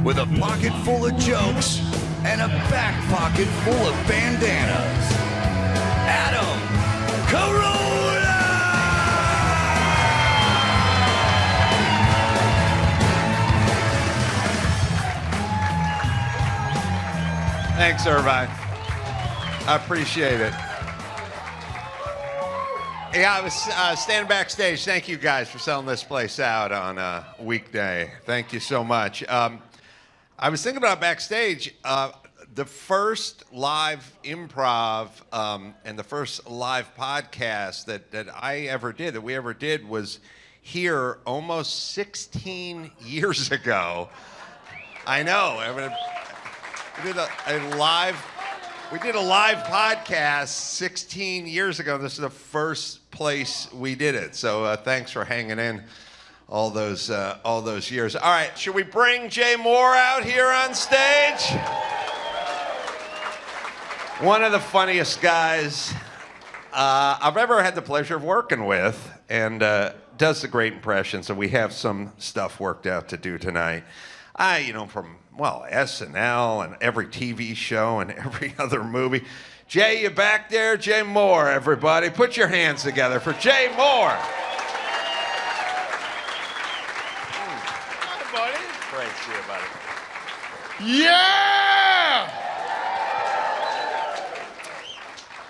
with a pocket full of jokes and a back pocket full of bandanas. Adam Carolla! Thanks, Irvine. I appreciate it. Yeah, I was standing backstage. Thank you guys for selling this place out on a weekday. Thank you so much. I was thinking about backstage. The first live improv and the first live podcast that we ever did was here almost 16 years ago. I know. I mean, we did a live podcast 16 years ago. This is the first place we did it. So thanks for hanging in all those years. All right, should we bring Jay Mohr out here on stage? One of the funniest guys I've ever had the pleasure of working with, and does the great impressions. So we have some stuff worked out to do tonight. From SNL and every TV show and every other movie. Jay, you back there? Jay Mohr, everybody. Put your hands together for Jay Mohr. Hi, buddy. Great to see you, buddy. Yeah!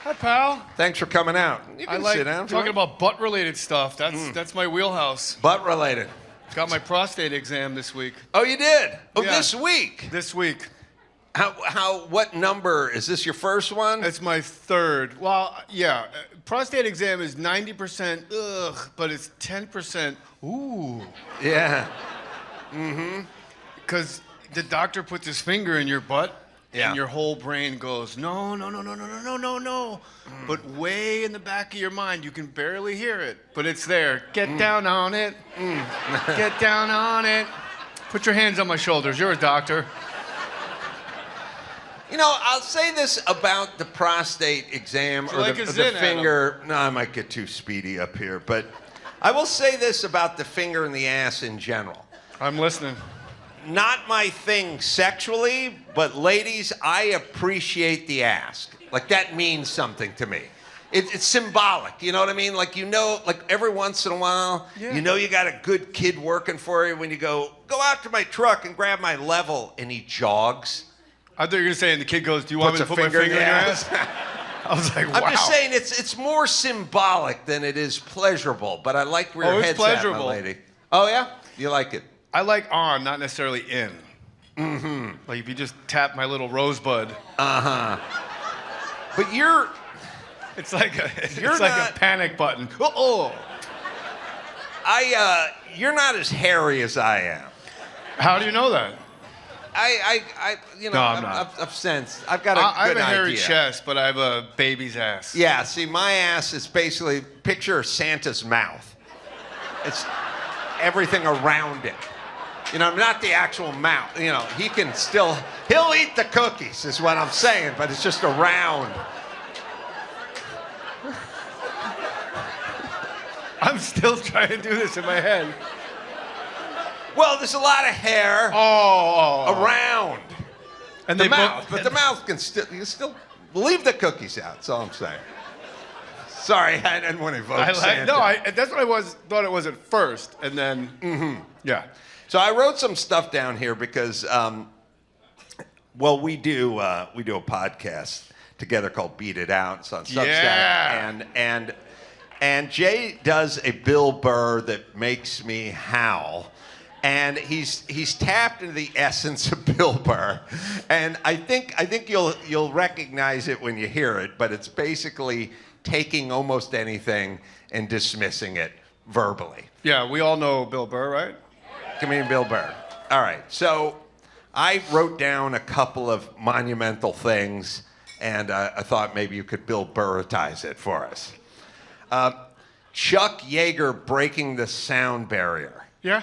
Hi, pal. Thanks for coming out. You can sit down. Talking about butt-related stuff. That's my wheelhouse. Butt-related. Got my prostate exam this week. Oh, you did? Oh, Yeah. This week? This week. What number? Is this your first one? It's my third. Well, yeah. Prostate exam is 90% ugh, but it's 10% ooh. Yeah. Because the doctor puts his finger in your butt, Yeah. and your whole brain goes, no. But way in the back of your mind, you can barely hear it, but it's there. Get down on it. Get down on it. Put your hands on my shoulders. You're a doctor. I'll say this about the prostate exam or like the a Zin, finger. No, I might get too speedy up here, but I will say this about the finger and the ass in general. I'm listening. Not my thing sexually, but ladies, I appreciate the ass. Like, that means something to me. It's symbolic, you know what I mean? Like, every once in a while, Yeah. you got a good kid working for you when you go out to my truck and grab my level, and he jogs. I thought you were going to say, and the kid goes, do you want me to Puts a put my finger in your ass? ass? I was like, wow. I'm just saying it's more symbolic than it is pleasurable, but I like where your it's head's at, my pleasurable. lady. Oh, yeah? You like it? I like on, not necessarily in. Mm-hmm. Like if you just tap my little rosebud. Uh-huh. But you're It's like not- a panic button. Uh-oh. You're not as hairy as I am. How do you know that? No, I'm not. I've sensed. I've got a I have good a hairy idea. chest, but I have a baby's ass. Yeah, see, my ass is basically picture Santa's mouth. It's everything around it. Not the actual mouth. He'll eat the cookies, is what I'm saying, but it's just around. I'm still trying to do this in my head. Well, there's a lot of hair around And the they mouth, but the mouth can still leave the cookies out. That's all I'm saying. Sorry, I didn't want to evoke Santa. That's what I thought it was at first, and then yeah. So I wrote some stuff down here because, we do a podcast together called Beat It Out. It's on Substack, Yeah. and Jay does a Bill Burr that makes me howl. And he's tapped into the essence of Bill Burr, and I think you'll recognize it when you hear it. But it's basically taking almost anything and dismissing it verbally. Yeah, we all know Bill Burr, right? Comedian Bill Burr. All right, so I wrote down a couple of monumental things, and I thought maybe you could Bill Burritize it for us. Chuck Yeager breaking the sound barrier. Yeah.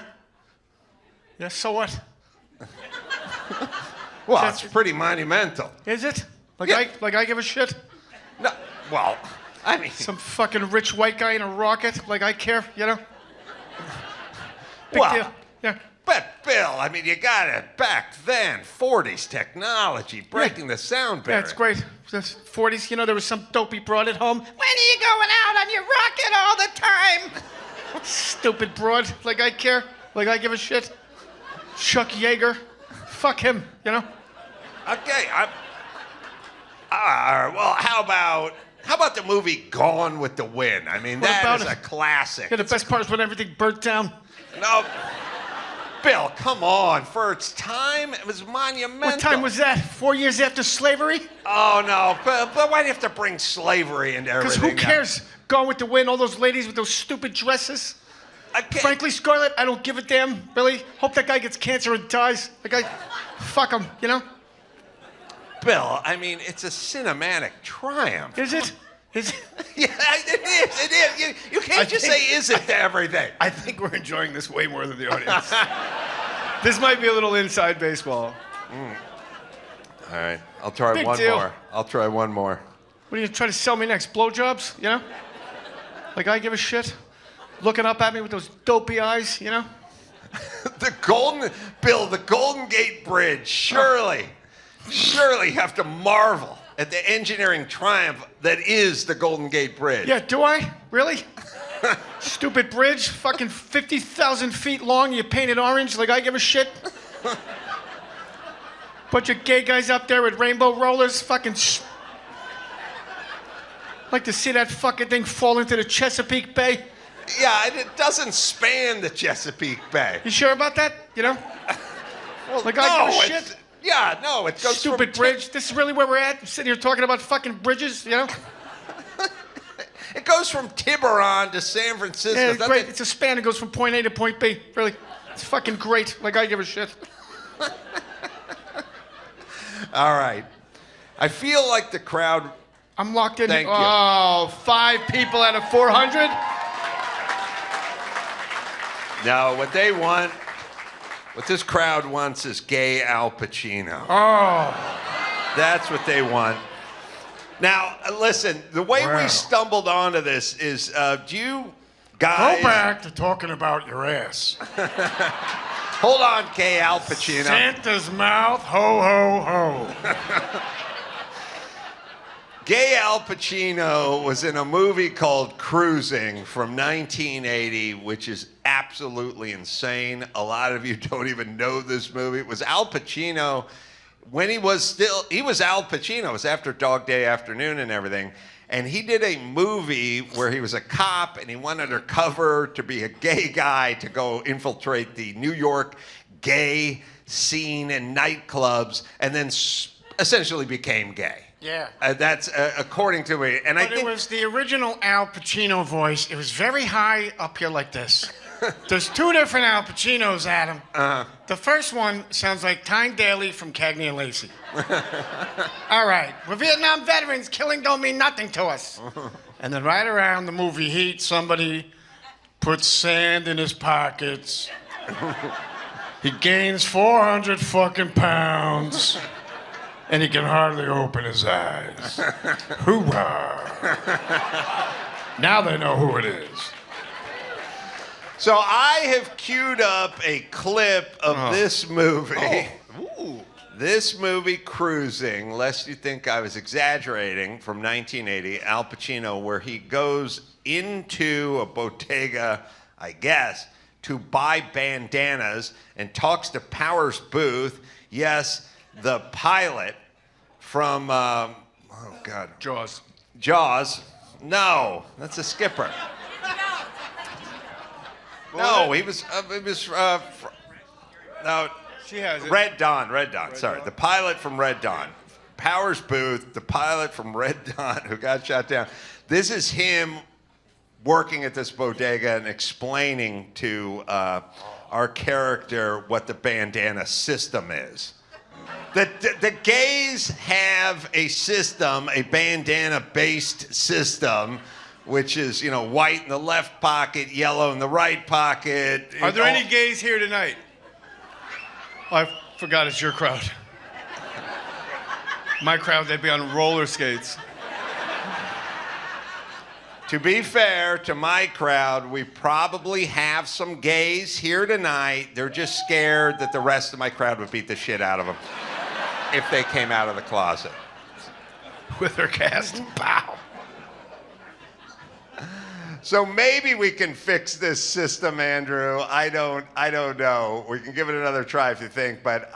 Yeah. So what? Well, it's pretty monumental. Is it? Yeah. I give a shit? No, well, I mean, Some fucking rich white guy in a rocket? Like I care? Big well, deal. Yeah. But Bill, I mean, you got it back then, 40s technology, breaking the sound barrier. Yeah, it's great. The 40s, you know, there was some dopey broad at home. When are you going out on your rocket all the time? Stupid broad. Like I care. Like I give a shit. Chuck Yeager. Fuck him, you know? Okay, well, how about the movie Gone with the Wind? I mean, that is a classic. Yeah, the best part is when everything burnt down. No, Bill, come on. For its time, it was monumental. What time was that? 4 years after slavery? Oh, no. But why do you have to bring slavery into everything? Because who cares? Gone with the Wind, all those ladies with those stupid dresses. Frankly, Scarlett, I don't give a damn, really. Hope that guy gets cancer and dies. That guy, fuck him, you know? Bill, I mean, it's a cinematic triumph. Is it? Is it? Yeah, it is. You can't just say is it to everything. I think we're enjoying this way more than the audience. This might be a little inside baseball. All right, I'll try Big one deal. more. I'll try one more. What are you trying to sell me next? Blowjobs, you know? Like I give a shit? Looking up at me with those dopey eyes, you know? The Golden Gate Bridge, surely you have to marvel at the engineering triumph that is the Golden Gate Bridge. Yeah, do I? Really? Stupid bridge, fucking 50,000 feet long, you paint it orange like I give a shit? Bunch of gay guys up there with rainbow rollers, fucking... Like to see that fucking thing fall into the Chesapeake Bay. Yeah, and it doesn't span the Chesapeake Bay. You sure about that? You know? Well, Like no, I give a shit? Yeah, no, it goes Stupid bridge. This is really where we're at? Sitting here talking about fucking bridges, you know? It goes from Tiburon to San Francisco. Yeah, it's great. It's a span. It goes from point A to point B. Really. It's fucking great. Like I give a shit. All right. I feel like the crowd... I'm locked in. Thank you. Oh, 5 people out of 400? No, what they want, what this crowd wants is gay Al Pacino. Oh. That's what they want. Now, listen, the way we stumbled onto this is, do you guys... Go back to talking about your ass. Hold on, gay Al Pacino. Santa's mouth, ho, ho, ho. Gay Al Pacino was in a movie called Cruising from 1980, which is absolutely insane. A lot of you don't even know this movie. It was Al Pacino when he was Al Pacino. It was after Dog Day Afternoon and everything. And he did a movie where he was a cop and he went undercover to be a gay guy to go infiltrate the New York gay scene and nightclubs, and then essentially became gay. Yeah. That's according to me. And But it was the original Al Pacino voice. It was very high up here like this. There's 2 different Al Pacinos, Adam. The first one sounds like Tyne Daly from Cagney and Lacey. All right, we're Vietnam veterans. Killing don't mean nothing to us. And then right around the movie Heat, somebody puts sand in his pockets. He gains 400 fucking pounds. And he can hardly open his eyes. Hoorah. Now they know who it is. So I have queued up a clip of this movie. This movie, Cruising, lest you think I was exaggerating, from 1980, Al Pacino, where he goes into a bodega, I guess, to buy bandanas and talks to Powers Booth. Yes, the pilot from, Jaws. Jaws. No, that's a skipper. No, he was. No, She has it. Red Dawn. Sorry, the pilot from Red Dawn. Powers Booth, the pilot from Red Dawn, who got shot down. This is him working at this bodega and explaining to our character what the bandana system is. The gays have a system, a bandana-based system, which is, white in the left pocket, yellow in the right pocket. Are there any gays here tonight? Oh, I forgot it's your crowd. My crowd, they'd be on roller skates. To be fair to my crowd, we probably have some gays here tonight. They're just scared that the rest of my crowd would beat the shit out of them if they came out of the closet. With her cast. Pow. So maybe we can fix this system, Andrew. I don't know. We can give it another try if you think, but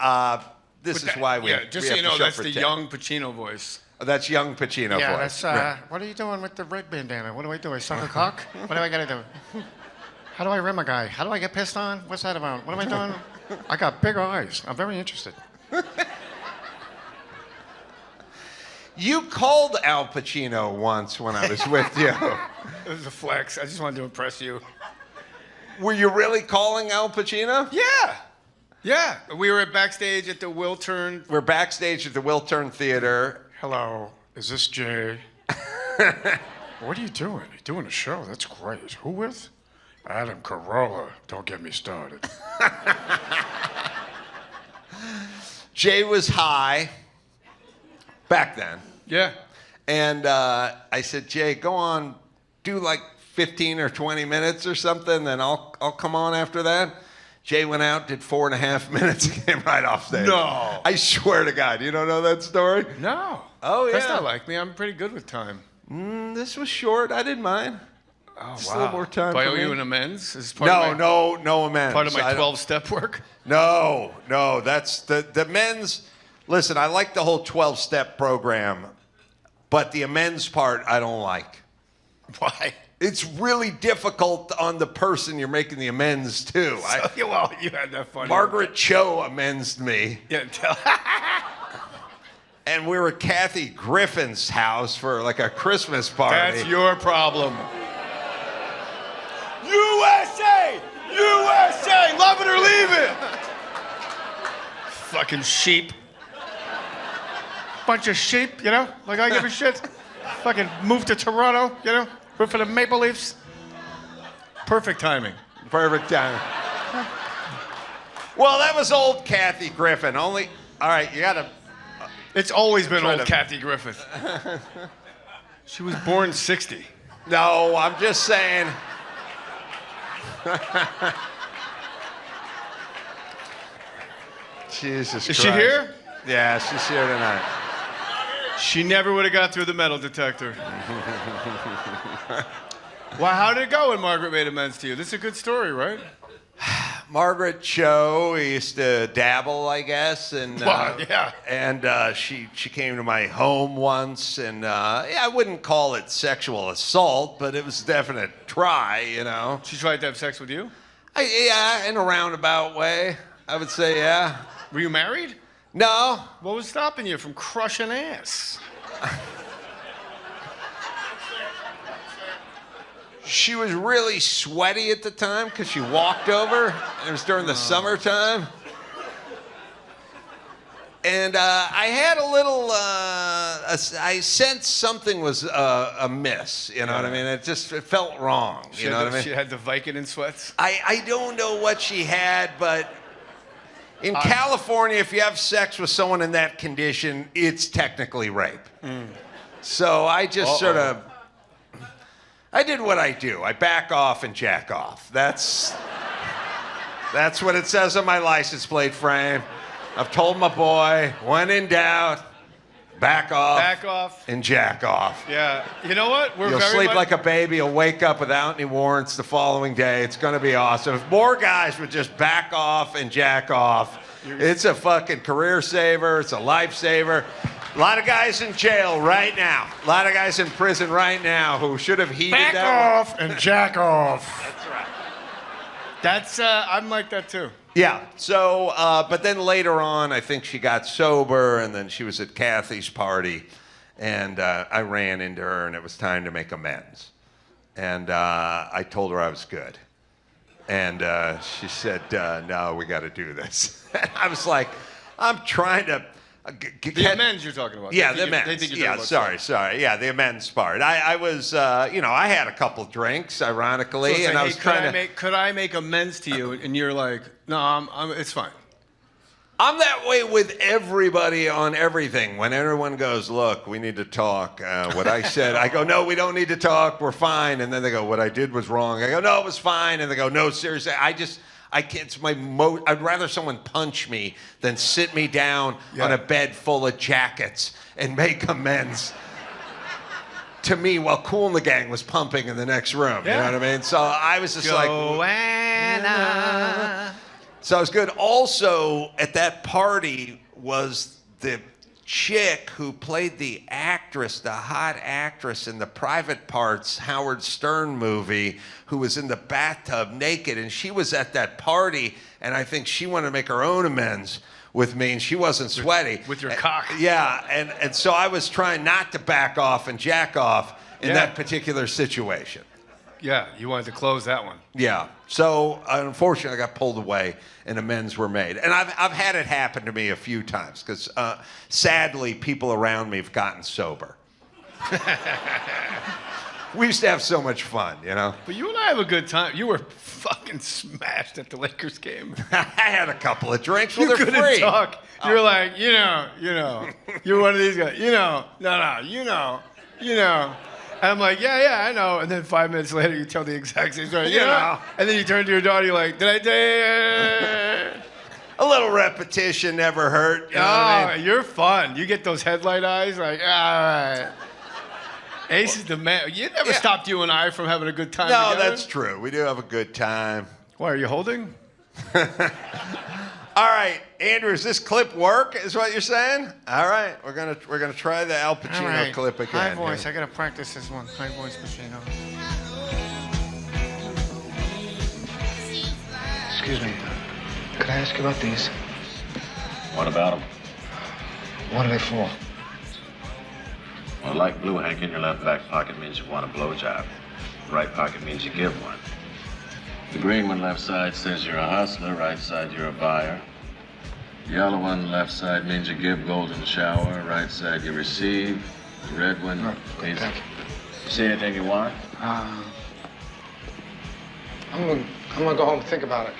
this is why we. Yeah, just so you know, that's the young Pacino voice. Oh, that's young Pacino voice. Yeah, that's, what are you doing with the red bandana? What do I do? I suck a cock? What do I gotta do? How do I rim a guy? How do I get pissed on? What's that about? What am I doing? I got big eyes. I'm very interested. You called Al Pacino once when I was with you. It was a flex. I just wanted to impress you. Were you really calling Al Pacino? Yeah. Yeah. We were backstage at the Wiltern. We're backstage at the Wiltern Theater. Hello, is this Jay? What are you doing? You're doing a show? That's great. Who with? Adam Carolla. Don't get me started. Jay was high back then. Yeah. And I said, Jay, go on, do like 15 or 20 minutes or something, then I'll come on after that. Jay went out, did 4.5 minutes, and came right off stage. No. I swear to God, you don't know that story? No. Oh, yeah. That's not like me. I'm pretty good with time. This was short. I didn't mind. Oh, Just a little more time Do I for owe me. you an amends? Is this part No amends. Part of my 12-step work? No, that's the men's. Listen, I like the whole 12-step program, but the amends part I don't like. Why? It's really difficult on the person you're making the amends to. Well, you had that funny. Margaret Cho amends me. Yeah, And we were at Kathy Griffin's house for like a Christmas party. That's your problem. USA! USA! Love it or leave it! Fucking sheep. Bunch of sheep, you know? Like I give a shit. Fucking move to Toronto, you know? Root for the Maple Leafs. Perfect timing. Perfect timing. Well, that was old Kathy Griffin. All right, you gotta. It's always been Try old to- Kathy Griffith. She was born 60. No, I'm just saying. Jesus Christ. Is she here? Yeah, she's here tonight. She never would have got through the metal detector. Well, how did it go when Margaret made amends to you? This is a good story, right? Margaret Cho used to dabble, I guess, and Yeah. and she came to my home once, and yeah, I wouldn't call it sexual assault, but it was a definite try, you know. She tried to have sex with you? Yeah, in a roundabout way, I would say, yeah. Were you married? No, What was stopping you from crushing ass? she was really sweaty at the time because she walked over. It was during the summertime. And I had a little, I sensed something was amiss, you know what I mean? It felt wrong, you know what I mean? She had the Vicodin sweats? I don't know what she had, but in California, if you have sex with someone in that condition, it's technically rape. So I just I did what I do. I back off and jack off. That's what it says on my license plate frame. I've told my boy, when in doubt, back off. Back off. And jack off. Yeah. You know what? You'll sleep like a baby. You'll wake up without any warrants the following day. It's going to be awesome. If more guys would just back off and jack off, it's a fucking career saver. It's a lifesaver. A lot of guys in jail right now. A lot of guys in prison right now who should have heeded Back that. off and jack off. That's, I'm like that too. Yeah. So, but then later on, I think she got sober, and then she was at Kathy's party, and I ran into her, and it was time to make amends. And I told her I was good. And she said, no, we got to do this. I was like, I'm trying to... The amends you're talking about. Yeah, They the think amends. you're Yeah, talking about sorry. Yeah, the amends part. I was, I had a couple drinks, ironically, So it's and like, I was hey, trying to... could I make amends to you? And you're like, no, it's fine. I'm that way with everybody on everything. When everyone goes, look, we need to talk. What I said, I go, no, we don't need to talk. We're fine. And then they go, what I did was wrong. I go, no, it was fine. And they go, no, seriously. I can't. It's I'd rather someone punch me than sit me down on a bed full of jackets and make amends to me while Kool and the Gang was pumping in the next room. You know what I mean? So I was just Joanna. So it was good. Also, at that party was the chick who played the actress, the hot actress in the Private Parts Howard Stern movie, who was in the bathtub naked. And she was at that party, and I think she wanted to make her own amends with me, and she wasn't sweaty. With your cock. Yeah, and so I was trying not to back off and jack off in that particular situation. Yeah, you wanted to close that one. Yeah. So unfortunately, I got pulled away, and amends were made. And I've had it happen to me a few times because sadly, people around me have gotten sober. We used to have so much fun, you know. But you and I have a good time. You were fucking smashed at the Lakers game. I had a couple of drinks. Well, You they're couldn't free. talk. You were like, you know. You're one of these guys. No, you know. And I'm like, yeah, I know. And then 5 minutes later, you tell the exact same story. You know. And then you turn to your daughter, you're like, did I tell you? A little repetition never hurt. You know what I mean? You're fun. You get those headlight eyes, like, all right. Ace is the man. You never stopped you and I from having a good time No, together. that's true. We do have a good time. Why, are you holding? All right, Andrew, does this clip work? Is what you're saying? All right, we're gonna try the Al Pacino clip again. High voice. I gotta practice this one. High voice Pacino. Excuse me. Could I ask you about these? What about them? What are they for? Well, like blue hank in your left back pocket means you want a blowjob. Right pocket means you give one. The green one left side says you're a hustler, right side you're a buyer. The yellow one left side means you give golden shower, right side you receive. The red one means... Thank you. You see anything you want? I'm gonna go home and think about it.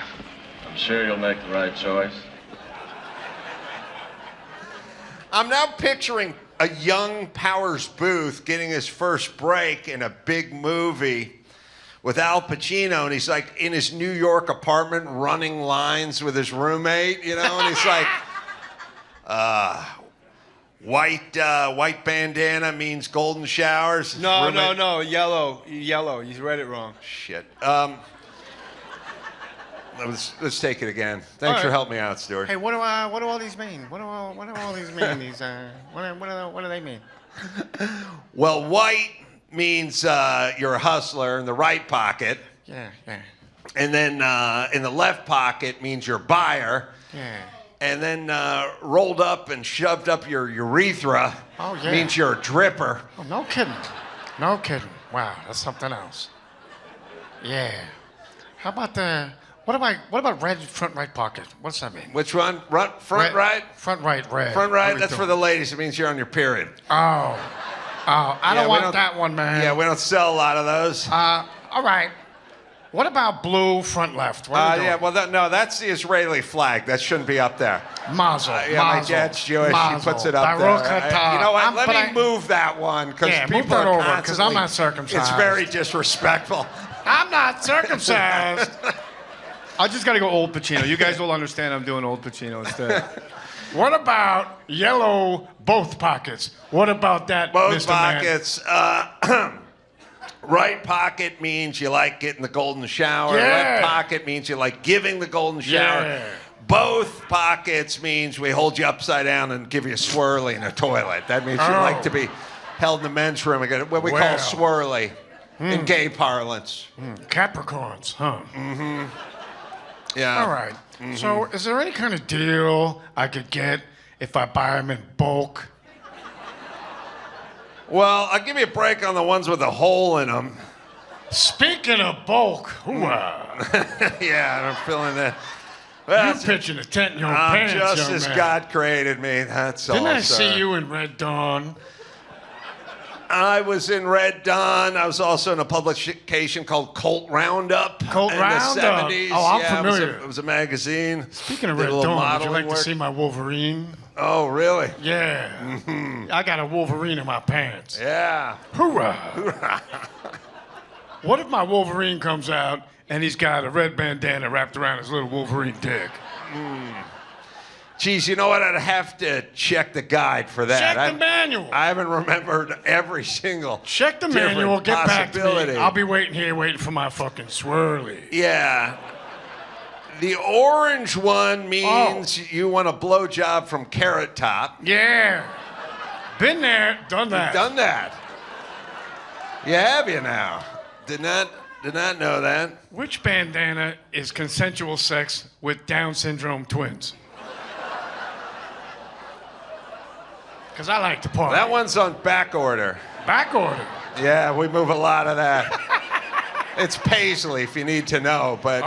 I'm sure you'll make the right choice. I'm now picturing a young Powers Booth getting his first break in a big movie with Al Pacino, and he's like in his New York apartment running lines with his roommate, you know, and he's like, white bandana means golden showers. No, Roommate- yellow. You read it wrong. Shit. Let's take it again. Thanks All for right. helping me out, Stuart. Hey, what do all these mean? What do all these mean? These what do they mean? Well, white means you're a hustler in the right pocket. Yeah. And then in the left pocket means you're a buyer. Yeah. And then rolled up and shoved up your urethra means you're a dripper. Oh, no kidding. Wow, that's something else. Yeah. How about what about red front right pocket? What's that mean? Which one? Front Red- right? Front right, red. Front What are right, we that's for doing? the ladies. It means you're on your period. I Yeah, don't we want don't- that one, man. Yeah, we don't sell a lot of those. All right. What about blue front left? What are we doing? Yeah, well, no, that's the Israeli flag. That shouldn't be up there. Mazel. Yeah, my mazel, dad's Jewish. mazel. He puts it up Baruch there. atah. You know what? But Let me move that one because Yeah, people move that are over, 'cause I'm constantly- not circumcised. It's very disrespectful. I'm not circumcised. I just got to go old Pacino. You guys will understand I'm doing old Pacino instead. What about yellow both pockets? What about that, Both Mr. Man? pockets. Right pocket means you like getting the golden shower. Yeah. Left pocket means you like giving the golden shower. Yeah. Both pockets means we hold you upside down and give you a swirly in a toilet. That means you Oh. like to be held in the men's room again. What we call Well. swirly in gay parlance. Capricorns, huh? Yeah. All right. So is there any kind of deal I could get if I buy them in bulk? Well, I'll give you a break on the ones with a hole in them. Speaking of bulk, hooah. Yeah, I'm feeling that. You Well, pitching a tent in your I'm pants, just young as man. God created me. That's all. Didn't I sir. see you in Red Dawn? I was in Red Dawn. I was also in a publication called Colt Roundup. Colt Roundup. In the 70s. Oh, I'm yeah, familiar. It was a magazine. Speaking of Did Red a little Dawn, would you modeling like to see work. my Wolverine? Oh, really? Yeah. I got a Wolverine in my pants. Yeah. Hoorah! What if my Wolverine comes out and he's got a red bandana wrapped around his little Wolverine dick? Geez, you know what? I'd have to check the guide for that. Check the manual. I haven't remembered every single Check the different manual. Get back to possibility. me. I'll be waiting for my fucking swirly. Yeah. The orange one means you want a blowjob from Carrot Top. Yeah. Been there, done that. Done that. You have you now. Did not know that. Which bandana is consensual sex with Down syndrome twins? Because I like to party. That one's on back order. Back order. Yeah, we move a lot of that. It's Paisley, if you need to know, but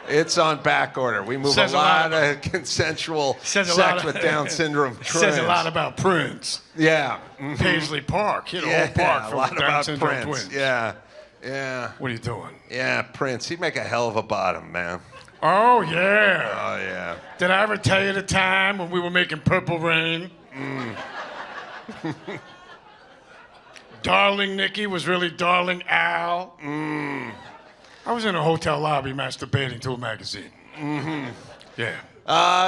it's on back order. We move a lot of consensual sex with Down syndrome twins. Says a lot about Prince. Yeah. Paisley Park. Hit a Yeah, whole park a full lot of Down about syndrome Prince. twins. Yeah. Yeah. What are you doing? Yeah, Prince. He'd make a hell of a bottom, man. Oh, yeah. Oh, yeah. Did I ever tell you the time when we were making Purple Rain? Darling Nikki was really Darling Al. I was in a hotel lobby masturbating to a magazine. Yeah.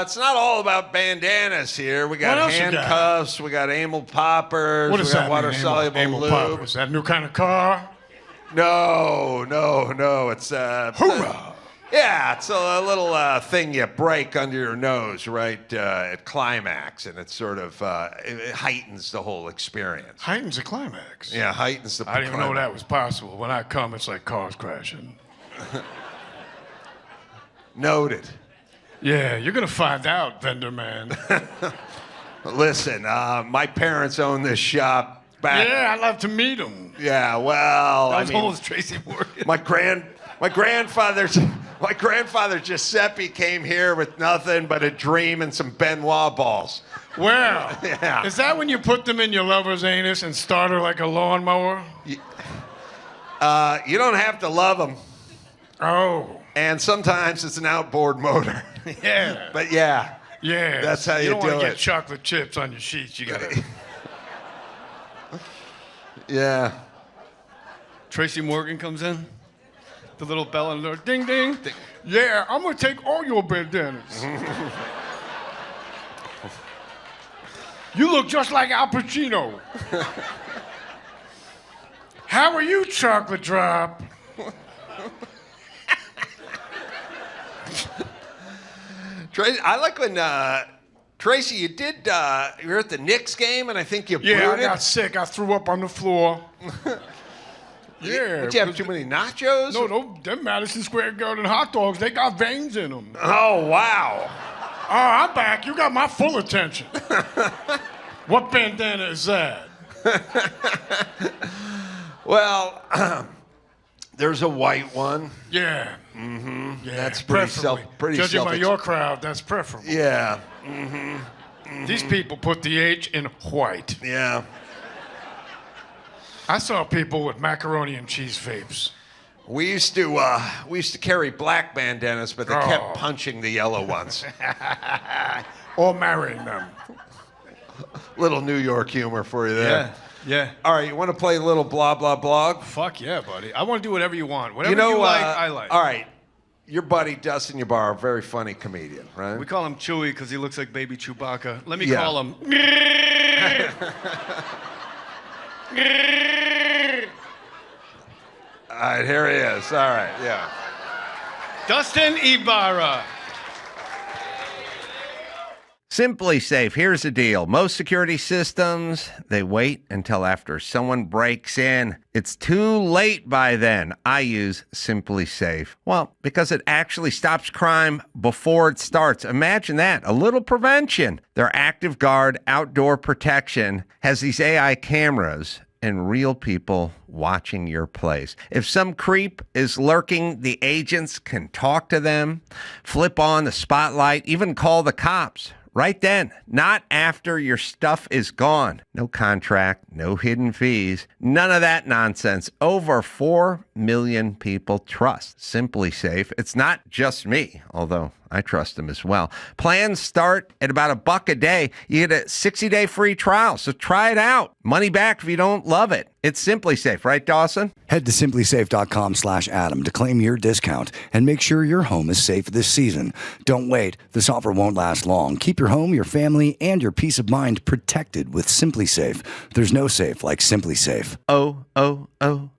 It's not all about bandanas here. We got What else you got? handcuffs, we got anal poppers, What does we got that water-soluble mean, lube. pop? Is that a new kind of car? No. It's Hoorah! Yeah, it's a little thing you break under your nose right at climax, and it sort of it heightens the whole experience. Heightens the climax. Yeah, heightens the I didn't even know climax. that was possible. When I come, it's like cars crashing. Noted. Yeah, you're gonna find out, vendor man. Listen, my parents own this shop back. Yeah, I'd love to meet him. Yeah, well, That was I mean, almost Tracy Morgan. my grandfather Giuseppe came here with nothing but a dream and some Benoit balls. Well, Yeah. is that when you put them in your lover's anus and start her like a lawnmower? You don't have to love them, Oh, and sometimes it's an outboard motor. yeah. But yeah, Yeah. That's how you don't wanna do get it. chocolate chips on your sheets. You gotta. yeah. Tracy Morgan comes in. The little bell on the door. Ding, ding. Yeah, I'm gonna take all your bandanas. You look just like Al Pacino. How are you, Chocolate Drop? Tracy, I like when Tracy, you were at the Knicks game, and I think you Yeah, I booted. got sick. I threw up on the floor. Yeah. Did you have too many nachos? No, them Madison Square Garden hot dogs, they got veins in them. Oh wow. Oh, I'm back. You got my full attention. What bandana is that? Well, there's a white one. Yeah. Mm-hmm. Yeah. That's pretty preferably. self- Judging by your crowd, that's preferable. Yeah. These people put the H in white. Yeah. I saw people with macaroni and cheese vapes. We used to carry black bandanas, but they Oh. kept punching the yellow ones. Or marrying them. Little New York humor for you there. Yeah. All right, you want to play a little blah blah blog? Fuck yeah, buddy. I want to do whatever you want. Whatever You know, like, I like. All right, your buddy Dustin Ybarra, very funny comedian, right? We call him Chewy because he looks like baby Chewbacca. Let me Yeah. call him. All right, here he is. All right, yeah. Dustin Ybarra. Simply Safe. Here's the deal. Most security systems, they wait until after someone breaks in. It's too late by then. I use Simply Safe. Well, because it actually stops crime before it starts. Imagine that. A little prevention. Their Active Guard outdoor protection has these AI cameras and real people watching your place. If some creep is lurking, the agents can talk to them, flip on the spotlight, even call the cops right then, not after your stuff is gone. No contract, no hidden fees, none of that nonsense. Over 4 million people trust Simply Safe. It's not just me, although I trust them as well. Plans start at about $1 a day. You get a 60-day free trial, so try it out. Money back if you don't love it. It's Simply Safe, right, Dawson? Head to simplysafe.com/Adam to claim your discount and make sure your home is safe this season. Don't wait. This offer won't last long. Keep your home, your family, and your peace of mind protected with Simply Safe. There's no safe like Simply Safe. Oh,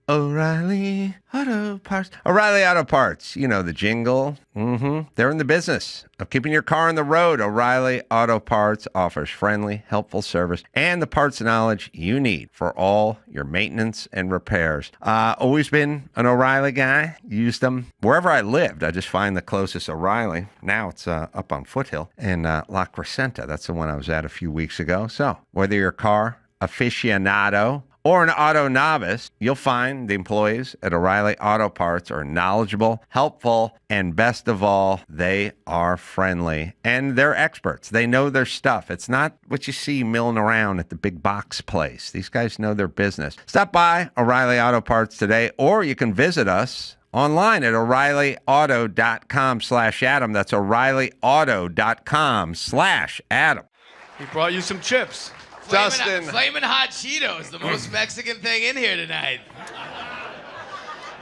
O'Reilly Auto Parts. O'Reilly Auto Parts. You know the jingle. They're in the business of keeping your car on the road. O'Reilly Auto Parts offers friendly, helpful service and the parts knowledge you need for all your maintenance and repairs. Always been an O'Reilly guy. Used them wherever I lived. I just find the closest O'Reilly. Now it's up on Foothill in La Crescenta. That's the one I was at a few weeks ago. So whether you're a car aficionado or an auto novice, you'll find the employees at O'Reilly Auto Parts are knowledgeable, helpful, and best of all, they are friendly. And they're experts. They know their stuff. It's not what you see milling around at the big box place. These guys know their business. Stop by O'Reilly Auto Parts today, or you can visit us online at O'ReillyAuto.com/Adam. That's O'ReillyAuto.com/Adam. He brought you some chips. Dustin. Flamin' Hot Cheetos, the most Mexican thing in here tonight.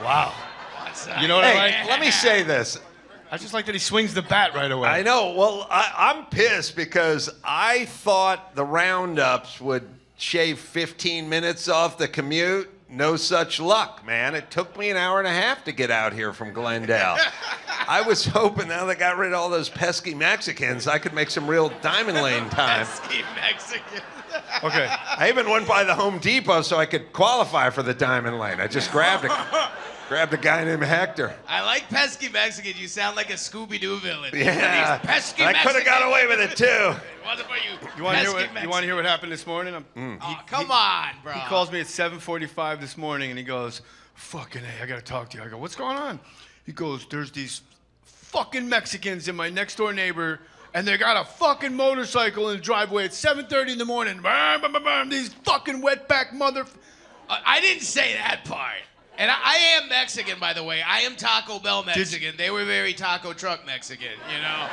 Wow. What's up? You know what I like? Let me say this. I just like that he swings the bat right away. I know. Well, I'm pissed because I thought the roundups would shave 15 minutes off the commute. No such luck, man. It took me an hour and a half to get out here from Glendale. I was hoping now they got rid of all those pesky Mexicans, I could make some real Diamond Lane time. Pesky Mexican. Okay. I even went by the Home Depot so I could qualify for the Diamond Lane. I just grabbed a guy named Hector. I like pesky Mexican. You sound like a Scooby-Doo villain. Yeah. These pesky I could have got away with it, too. What about you? You want to hear what happened this morning? Oh, come on, bro. He calls me at 7:45 this morning, and he goes, fucking A, I got to talk to you. I go, what's going on? He goes, there's these fucking Mexicans in my next-door neighbor, and they got a fucking motorcycle in the driveway at 7:30 in the morning. These fucking wetback mother... I didn't say that part. And I am Mexican, by the way. I am Taco Bell Mexican. They were very taco truck Mexican, you know?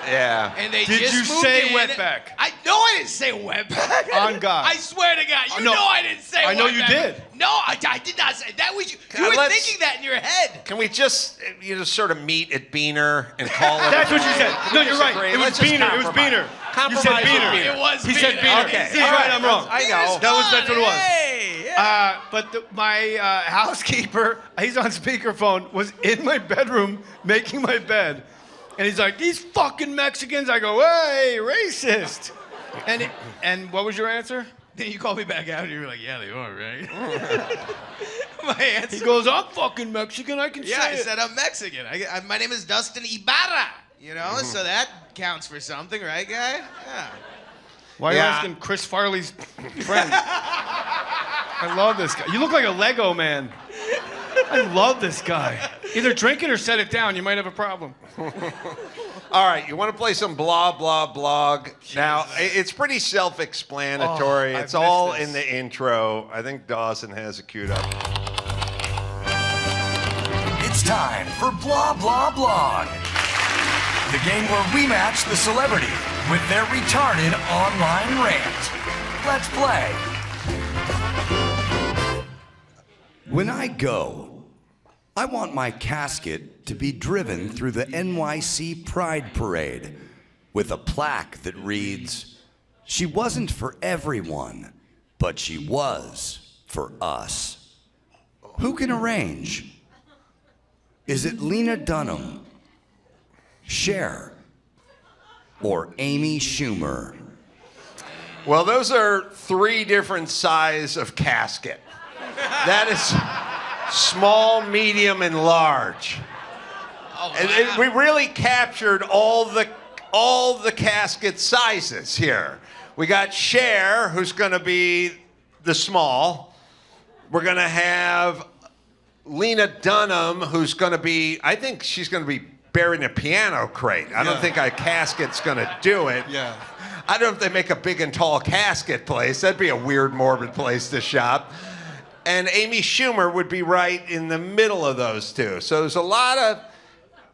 Yeah. And they Did just you moved say in. wetback? I didn't say wetback. On God. I swear to God. You No, know I didn't say wetback. I know you did. No, I did not say that. Was you were thinking that in your head. Can we just sort of meet at Beaner and call it? That's what you said. No, you're right. Disagree. It was Let's just Beaner. It was Beaner. You said Compromise Beaner. with It was He said Beaner. Beaner. Okay. He's right, I'm wrong. I know. That's what it was. Hey, yeah. But my housekeeper, he's on speakerphone, was in my bedroom making my bed. And he's like, these fucking Mexicans. I go, hey, racist. And what was your answer? Then you called me back out and you were like, yeah, they are, right? My answer. He goes, I'm fucking Mexican. I can Yeah, say I it. said I'm Mexican. My name is Dustin Ybarra. You know, so that counts for something, right, guy? Yeah. Why are you asking Chris Farley's friend? I love this guy. You look like a Lego man. I love this guy. Either drink it or set it down. You might have a problem. All right, you want to play some blah, blah, blog? Now, it's pretty self-explanatory. Oh, it's I've all missed in the intro. I think Dawson has it queued up. It's time for Blah Blah Blog, the game where we match the celebrity with their retarded online rant. Let's play. When I go, I want my casket to be driven through the NYC Pride Parade with a plaque that reads, "She wasn't for everyone, but she was for us." Who can arrange? Is it Lena Dunham, Cher, or Amy Schumer? Well, those are 3 different sizes of casket. That is small, medium, and large. Oh, And wow. we really captured all the casket sizes here. We got Cher, who's going to be the small. We're going to have Lena Dunham, who's going to be, I think she's going to be buried in a piano crate. I don't think a casket's gonna do it. Yeah. I don't know if they make a big and tall casket place. That'd be a weird, morbid place to shop. And Amy Schumer would be right in the middle of those two. So there's a lot of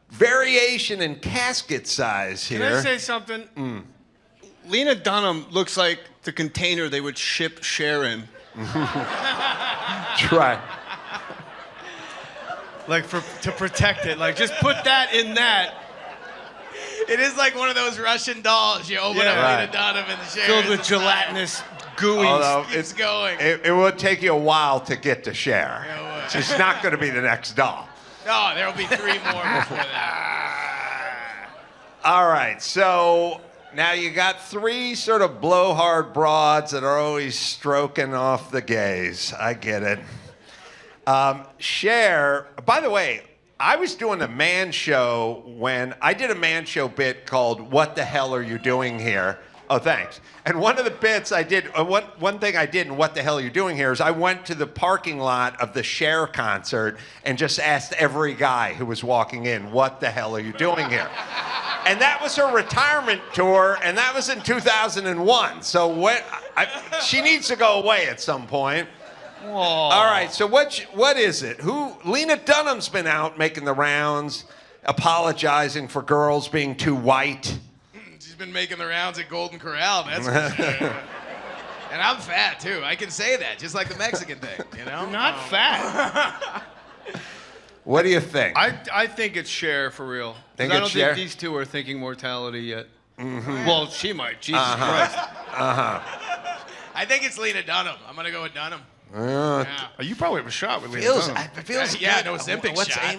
variation in casket size here. Can I say something? Lena Dunham looks like the container they would ship Cher in. Try. Like to protect it. Like just put that in that. It is like one of those Russian dolls. You open up Right. Lena Dunham and the chair Filled is with inside. gelatinous gooey. Although Keeps going. it would take you a while to get to Cher. Yeah, it would. She's not going to be the next doll. No, there will be 3 more before that. All right, so now you got 3 sort of blowhard broads that are always stroking off the gays. I get it. Cher, by the way, I was doing a man show when I did a man show bit called "What the Hell Are You Doing Here?" Oh, thanks. And one of the bits I did, one thing I did in "What the Hell Are You Doing Here?" is I went to the parking lot of the Cher concert and just asked every guy who was walking in, "What the hell are you doing here?" And that was her retirement tour, and that was in 2001. So she needs to go away at some point. Whoa. All right, so what is it? Lena Dunham's been out making the rounds, apologizing for girls being too white. She's been making the rounds at Golden Corral, that's for sure. And I'm fat, too. I can say that, just like the Mexican thing, you know? You're not fat. What do you think? I think it's Cher for real. 'Cause Think I it's don't Cher? think these two are thinking mortality yet. Well, she might. Jesus Christ. I think it's Lena Dunham. I'm going to go with Dunham. Oh, you probably have a shot with Lena Feels Yeah, good. no Ozempic what's shot.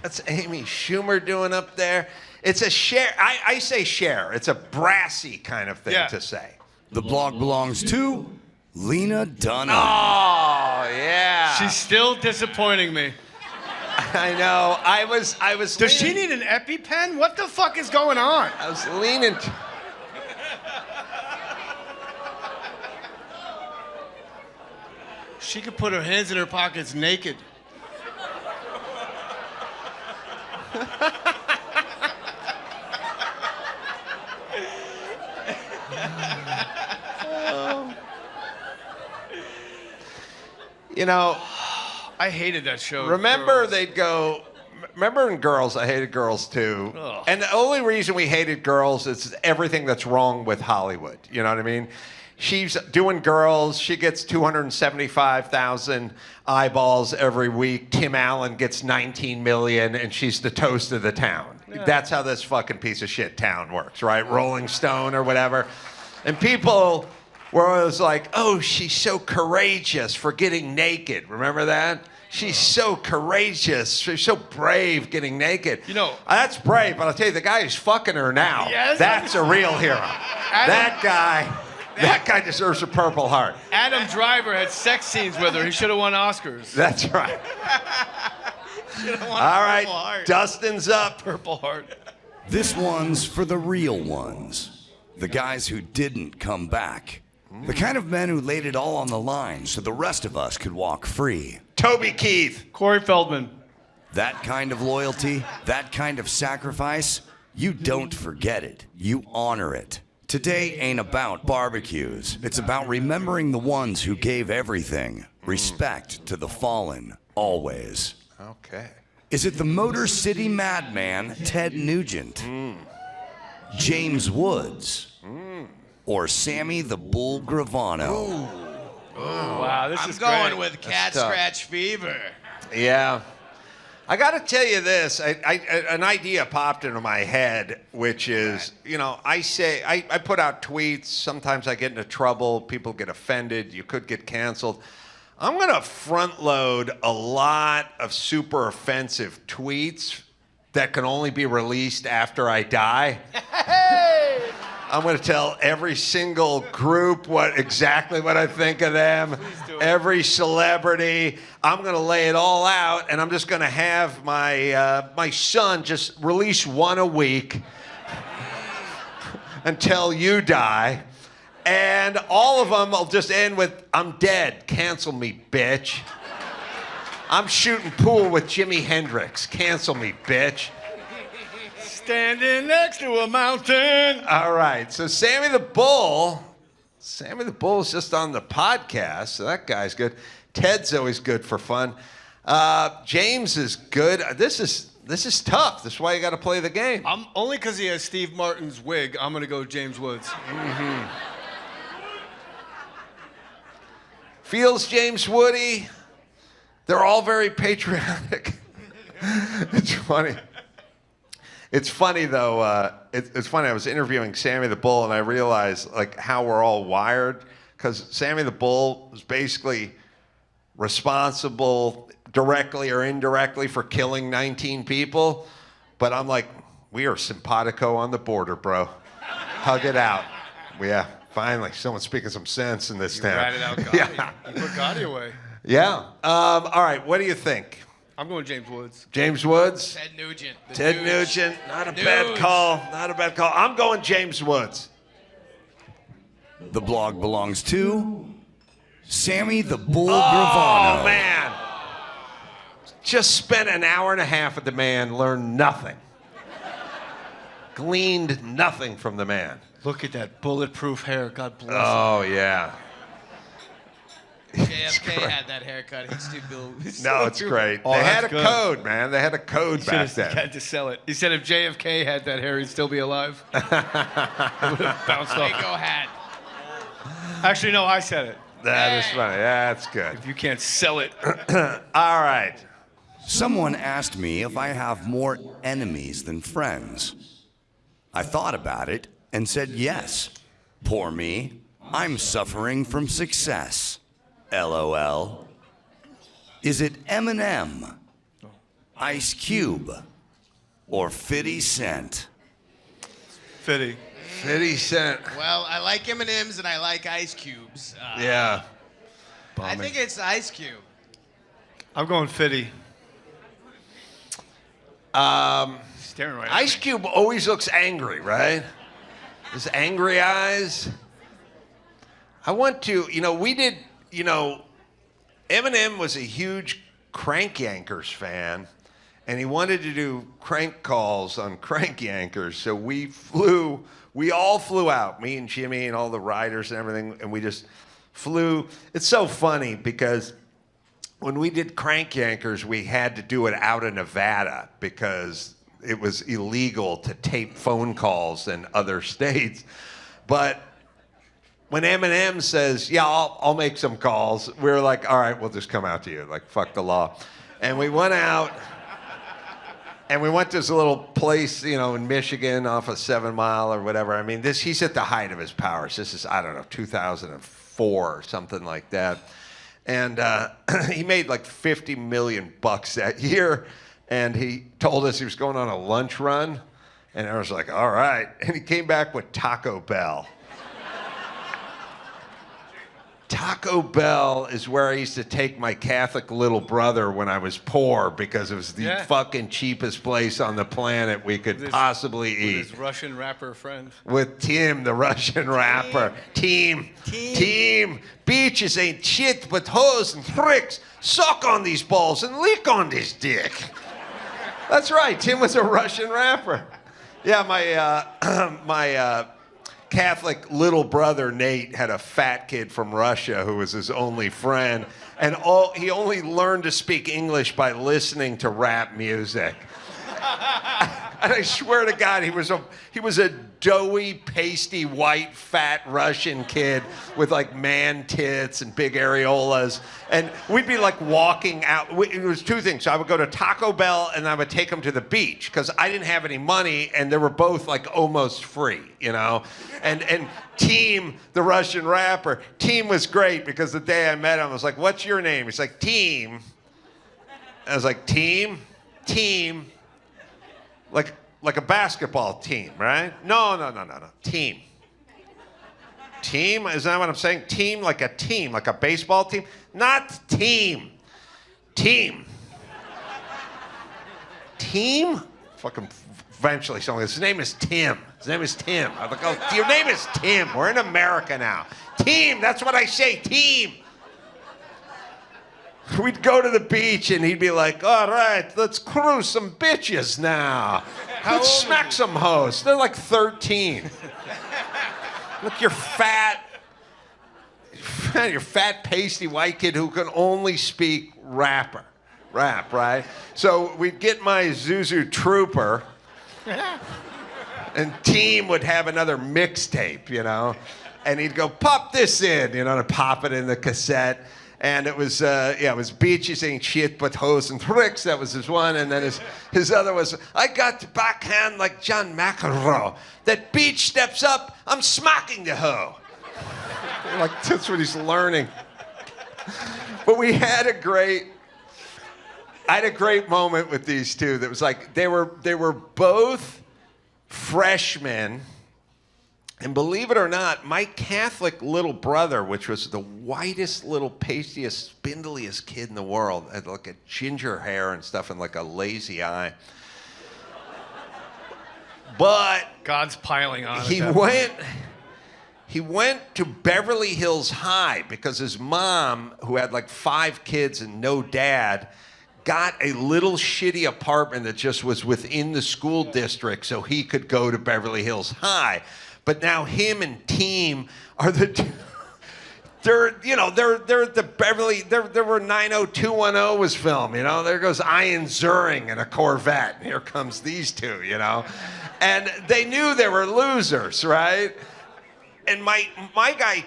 What's Amy Schumer doing up there? It's a Cher. I say Cher. It's a brassy kind of thing to say. The blog belongs to Lena Dunham. Oh yeah. She's still disappointing me. I know. I was. Does she need an EpiPen? What the fuck is going on? I was leaning. She could put her hands in her pockets naked. You know, I hated that show. remember Girls. they'd go. Remember in Girls, I hated Girls too. Ugh. And the only reason we hated Girls is everything that's wrong with Hollywood. You know what I mean? She's doing Girls. She gets 275,000 eyeballs every week. Tim Allen gets 19 million, and she's the toast of the town. Yeah. That's how this fucking piece of shit town works, right? Rolling Stone or whatever. And people were always like, oh, she's so courageous for getting naked. Remember that? She's so courageous. She's so brave getting naked. You know, that's brave, but I'll tell you, the guy who's fucking her now, Yes. that's a real hero. That guy deserves a Purple Heart. Adam Driver had sex scenes with her. He should have won Oscars. That's right. All right, Dustin's up. Purple Heart. This one's for the real ones. The guys who didn't come back. The kind of men who laid it all on the line so the rest of us could walk free. Toby Keith. Corey Feldman. That kind of loyalty, that kind of sacrifice, you don't forget it. You honor it. Today ain't about barbecues. It's about remembering the ones who gave everything. Respect to the fallen, always. Okay. Is it the Motor City Madman, Ted Nugent? James Woods? Or Sammy the Bull Gravano? Wow, this I'm is going great. with Cat tough. Scratch Fever. Yeah. I got to tell you this. An idea popped into my head, which is, you know, I put out tweets. Sometimes I get into trouble. People get offended. You could get canceled. I'm going to front load a lot of super offensive tweets that can only be released after I die. I'm going to tell every single group exactly what I think of them, every celebrity. I'm going to lay it all out, and I'm just going to have my son just release one a week until you die. And all of them will just end with, I'm dead. Cancel me, bitch. I'm shooting pool with Jimi Hendrix. Cancel me, bitch. Standing next to a mountain. All right. So Sammy the Bull is just on the podcast, so that guy's good. Ted's always good for fun. James is good. This is tough. This is why you got to play the game. I'm only because he has Steve Martin's wig. I'm gonna go James Woods. Mm-hmm. Feels James Woody. They're all very patriotic. It's funny. It's funny though. It's funny. I was interviewing Sammy the Bull, and I realized like how we're all wired. Because Sammy the Bull was basically responsible, directly or indirectly, for killing 19 people. But I'm like, we are simpatico on the border, bro. Hug it out. Yeah, finally, someone's speaking some sense in this town. Ratted out Gotti. Yeah. You put Gotti away. Yeah. All right. What do you think? I'm going James Woods. James Woods? Ted Nugent. Ted Nugent. Not a bad call. Not a bad call. I'm going James Woods. The blog belongs to Sammy the Bull Oh, Gravano. man. Just spent an hour and a half with the man, learned nothing. Gleaned nothing from the man. Look at that bulletproof hair. God bless him. Oh, yeah. JFK had that haircut. He's too Bill. No, it's great. Oh, they had that's a good. code, man. They had a code back He then. had to sell it. He said if JFK had that hair, he'd still be alive. It would have bounced There off. you go, hat. Actually, no, I said it. That is funny. That's good. If you can't sell it. All right. Someone asked me if I have more enemies than friends. I thought about it and said yes. Poor me. I'm suffering from success. LOL. Is it Eminem, Ice Cube, or 50 Cent? 50. 50 Cent. Well, I like M&Ms and I like Ice Cubes. Yeah. I think it's Ice Cube. I'm going 50. Staring right at Ice me. Cube always looks angry, right? His angry eyes. I want to, we did, Eminem was a huge Crank Yankers fan, and he wanted to do crank calls on Crank Yankers, so we all flew out, me and Jimmy and all the riders and everything, and we just flew. It's so funny because when we did Crank Yankers, we had to do it out of Nevada because it was illegal to tape phone calls in other states. But when Eminem says, yeah, I'll make some calls, we were like, all right, we'll just come out to you. Like, fuck the law. And we went out, and we went to this little place, in Michigan off of 7 Mile or whatever. I mean, he's at the height of his powers. This is, 2004 or something like that. And he made like $50 million that year. And he told us he was going on a lunch run. And I was like, all right. And he came back with Taco Bell. Taco Bell is where I used to take my Catholic little brother when I was poor because it was the fucking cheapest place on the planet we could possibly eat. With his Russian rapper friend. With Tim, the Russian rapper. Team. Beaches ain't shit but hoes and pricks. Suck on these balls and lick on this dick. That's right. Tim was a Russian rapper. Yeah, my Catholic little brother Nate had a fat kid from Russia who was his only friend, and he only learned to speak English by listening to rap music. And I swear to God, he was a doughy, pasty, white, fat Russian kid with like man tits and big areolas. And we'd be like walking out. It was two things. So I would go to Taco Bell and I would take him to the beach because I didn't have any money and they were both like almost free, And Team, the Russian rapper, Team was great because the day I met him, I was like, what's your name? He's like, Team. I was like, Team. Like a basketball team, right? No. Team. Team? Is that what I'm saying? Team, like a baseball team? Not team. Team. Fucking eventually someone goes, his name is Tim. I was like, oh, your name is Tim. We're in America now. Team, that's what I say, team. We'd go to the beach and he'd be like, all right, let's cruise some bitches now. Let's smack some hoes. They're like 13. Look, you're fat, pasty white kid who can only speak rap, right? So we'd get my Zuzu Trooper, and Team would have another mixtape, and he'd go, pop this in, to pop it in the cassette. And it was, it was Beaches ain't shit but hoes and tricks. That was his one. And then his other was, I got the backhand like John McEnroe. That Beach steps up, I'm smacking the hoe. Like, that's what he's learning. But I had a great moment with these two. That was like, they were both freshmen. And believe it or not, my Catholic little brother, which was the whitest, little pastiest, spindliest kid in the world, had like a ginger hair and stuff and like a lazy eye. But God's piling on. He went to Beverly Hills High because his mom, who had like 5 kids and no dad, got a little shitty apartment that just was within the school district so he could go to Beverly Hills High. But now him and Team are they're the Beverly, they're where 90210 was filmed, There goes Ian Ziering in a Corvette, and here comes these two, And they knew they were losers, right? And my guy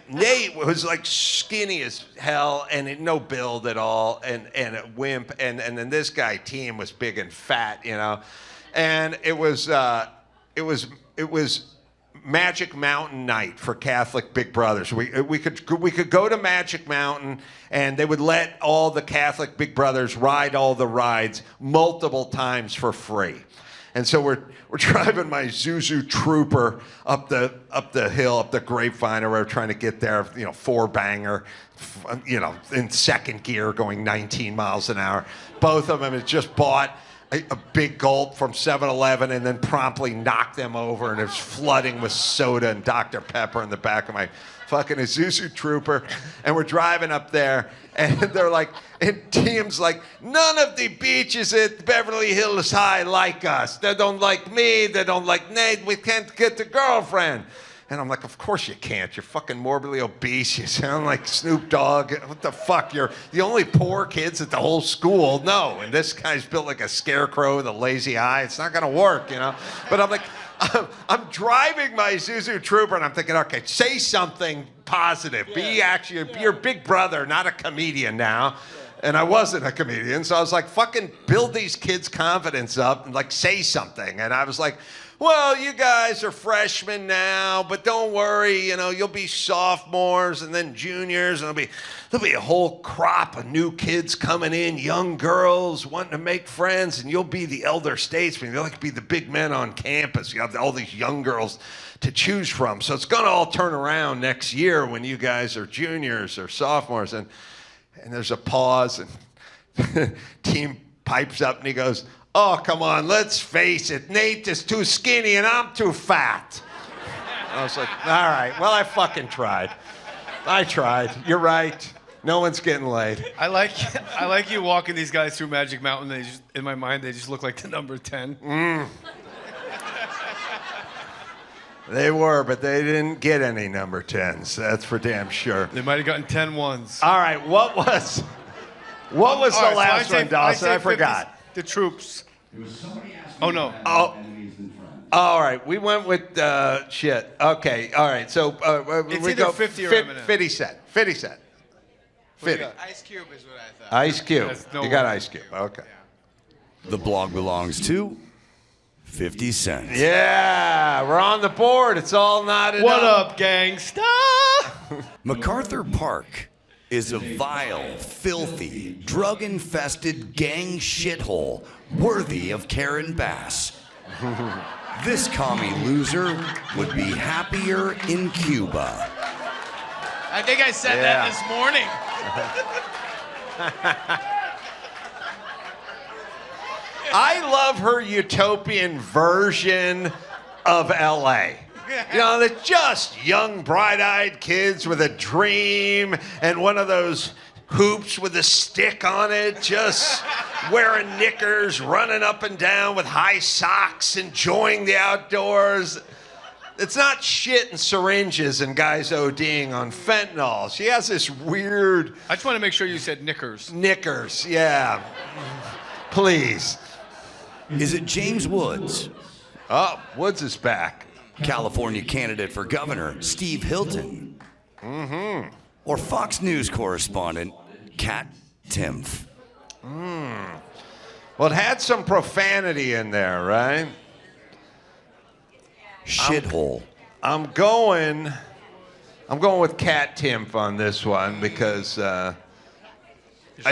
Nate was like skinny as hell and no build at all and a wimp, and then this guy Team was big and fat, And it was Magic Mountain night for Catholic Big Brothers. We could go to Magic Mountain, and they would let all the Catholic Big Brothers ride all the rides multiple times for free. And so we're driving my Zuzu Trooper up the hill, up the Grapevine, or we're trying to get there, 4-banger, in second gear, going 19 miles an hour. Both of them had just bought a big gulp from 7-Eleven and then promptly knocked them over, and it was flooding with soda and Dr. Pepper in the back of my fucking Isuzu Trooper. And we're driving up there, and they're like, and Team's like, none of the beaches at Beverly Hills High like us. They don't like me. They don't like Nate. We can't get the girlfriend. And I'm like, of course you can't. You're fucking morbidly obese. You sound like Snoop Dogg. What the fuck? You're the only poor kids at the whole school. No. And this guy's built like a scarecrow with a lazy eye. It's not going to work, But I'm like, I'm driving my Isuzu Trooper, and I'm thinking, okay, say something positive. Be your big brother, not a comedian now. And I wasn't a comedian. So I was like, fucking build these kids' confidence up and like say something. And I was like, well, you guys are freshmen now, but don't worry, you'll be sophomores and then juniors, and there'll be a whole crop of new kids coming in, young girls wanting to make friends, and you'll be the elder statesman. You'll be the big men on campus. You have all these young girls to choose from. So it's going to all turn around next year when you guys are juniors or sophomores. And there's a pause, and Team pipes up, and he goes, oh, come on, let's face it. Nate is too skinny and I'm too fat. I was like, all right, well, I fucking tried. I tried. You're right. No one's getting laid. I like you walking these guys through Magic Mountain. In my mind, they just look like the number 10. They were, but they didn't get any number 10s. That's for damn sure. They might have gotten 10 ones. All right, what was the last one, Dawson? I forgot. The troops. Oh, no. Oh. All right, we went with shit. Okay, all right. So it's we either go 50 or Eminem. 50 Cent. 50 Cent. 50. Ice Cube is what I thought. Ice Cube. You got Ice Cube. Okay. The blog belongs to 50 Cent. Yeah, we're on the board. It's all knotted What up. up, gangsta? MacArthur Park is a vile, filthy, drug-infested gang shithole worthy of Karen Bass. This commie loser would be happier in Cuba. I think I said that this morning. I love her utopian version of L.A. They're just young, bright-eyed kids with a dream and one of those hoops with a stick on it. Just wearing knickers, running up and down with high socks, enjoying the outdoors. It's not shit and syringes and guys ODing on fentanyl. She has this weird... I just want to make sure you said knickers. Knickers, yeah. Please. Is it James Woods? Oh, Woods is back. California candidate for governor, Steve Hilton? Mm-hmm. Or Fox News correspondent, Kat Timpf? Well, it had some profanity in there, right? Shithole. I'm going with Kat Timpf on this one because I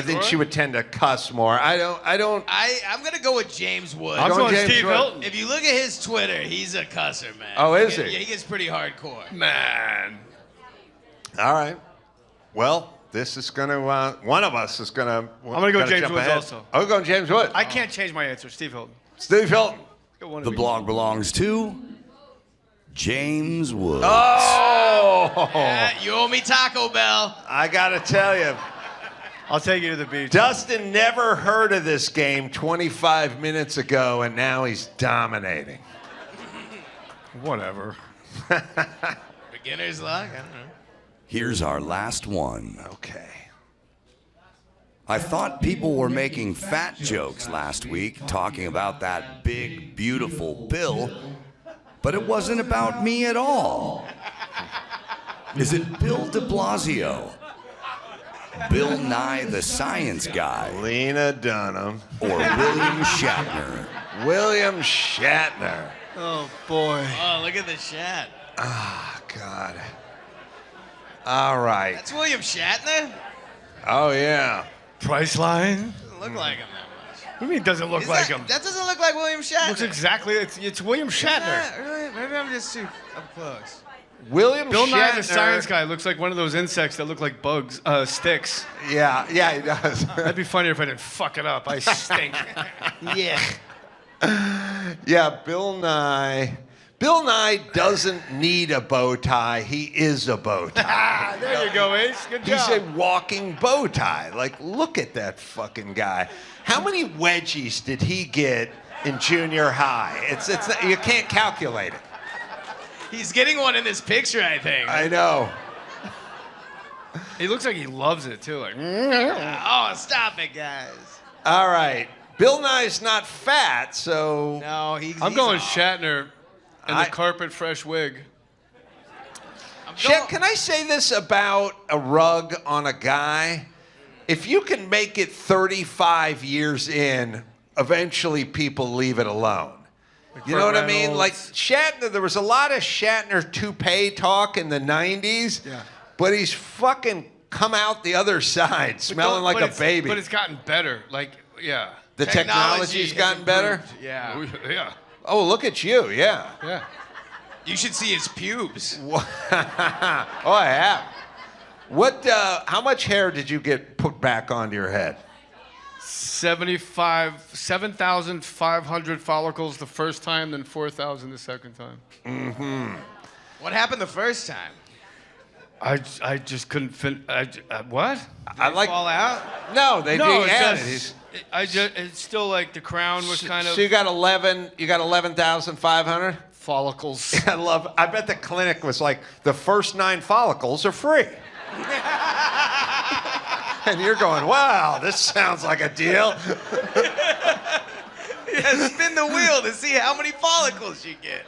think she would tend to cuss more. I'm gonna go with James Woods. I'm going James Steve Woods. Hilton. If you look at his Twitter, he's a cusser, man. Oh, is he? Yeah, he gets pretty hardcore. Man. All right. Well, this is going to, one of us is going to. I'm going to go James Woods also. Oh, we're going James Woods. I can't change my answer. Steve Hilton. Steve Hilton. The blog belongs to James Woods. Oh! You owe me Taco Bell. I got to tell you, I'll take you to the beach. Dustin never heard of this game 25 minutes ago, and now he's dominating. Whatever. Beginner's luck? I don't know. Here's our last one. Okay. I thought people were making fat jokes last week, talking about that big, beautiful Bill, but it wasn't about me at all. Is it Bill de Blasio? Bill Nye the Science Guy? Lena Dunham. Or William Shatner? William Shatner. Oh, boy. Oh, look at the Shat. Oh, God. All right. That's William Shatner? Oh, yeah. Priceline? Doesn't look like him that much. What do you mean it doesn't look like him? That doesn't look like William Shatner. Looks exactly, it's William Shatner. Really? Maybe I'm just too up close. William Bill Shatner. Nye the Science Guy looks like one of those insects that look like bugs, sticks. Yeah, he does. That'd be funnier if I didn't fuck it up. I stink. Yeah. Yeah, Bill Nye. Bill Nye doesn't need a bow tie. He is a bow tie. There you go, Ace. Good job. He's a walking bow tie. Like, look at that fucking guy. How many wedgies did he get in junior high? It's you can't calculate it. He's getting one in this picture, I think. I know. He looks like he loves it, too. Like, Oh, stop it, guys. All right. Bill Nye's not fat, so... No, I'm going Shatner and the carpet fresh wig. Can I say this about a rug on a guy? If you can make it 35 years in, eventually people leave it alone. You know what I mean? Like Shatner, there was a lot of Shatner toupee talk in the 90s, but he's fucking come out the other side smelling like a baby. But it's gotten better. Like, yeah. The technology's gotten better? Yeah. Yeah. Oh, look at you, yeah. Yeah. You should see his pubes. Oh, I have. How much hair did you get put back onto your head? 7,500 follicles the first time, then 4,000 the second time. Mm-hmm. What happened the first time? I just couldn't what? Did they fall out? No, they No, added. it's still like the crown was kind of. So you got 11,500 follicles. I bet the clinic was like the first 9 follicles are free. And you're going, wow, this sounds like a deal. Yeah, spin the wheel to see how many follicles you get.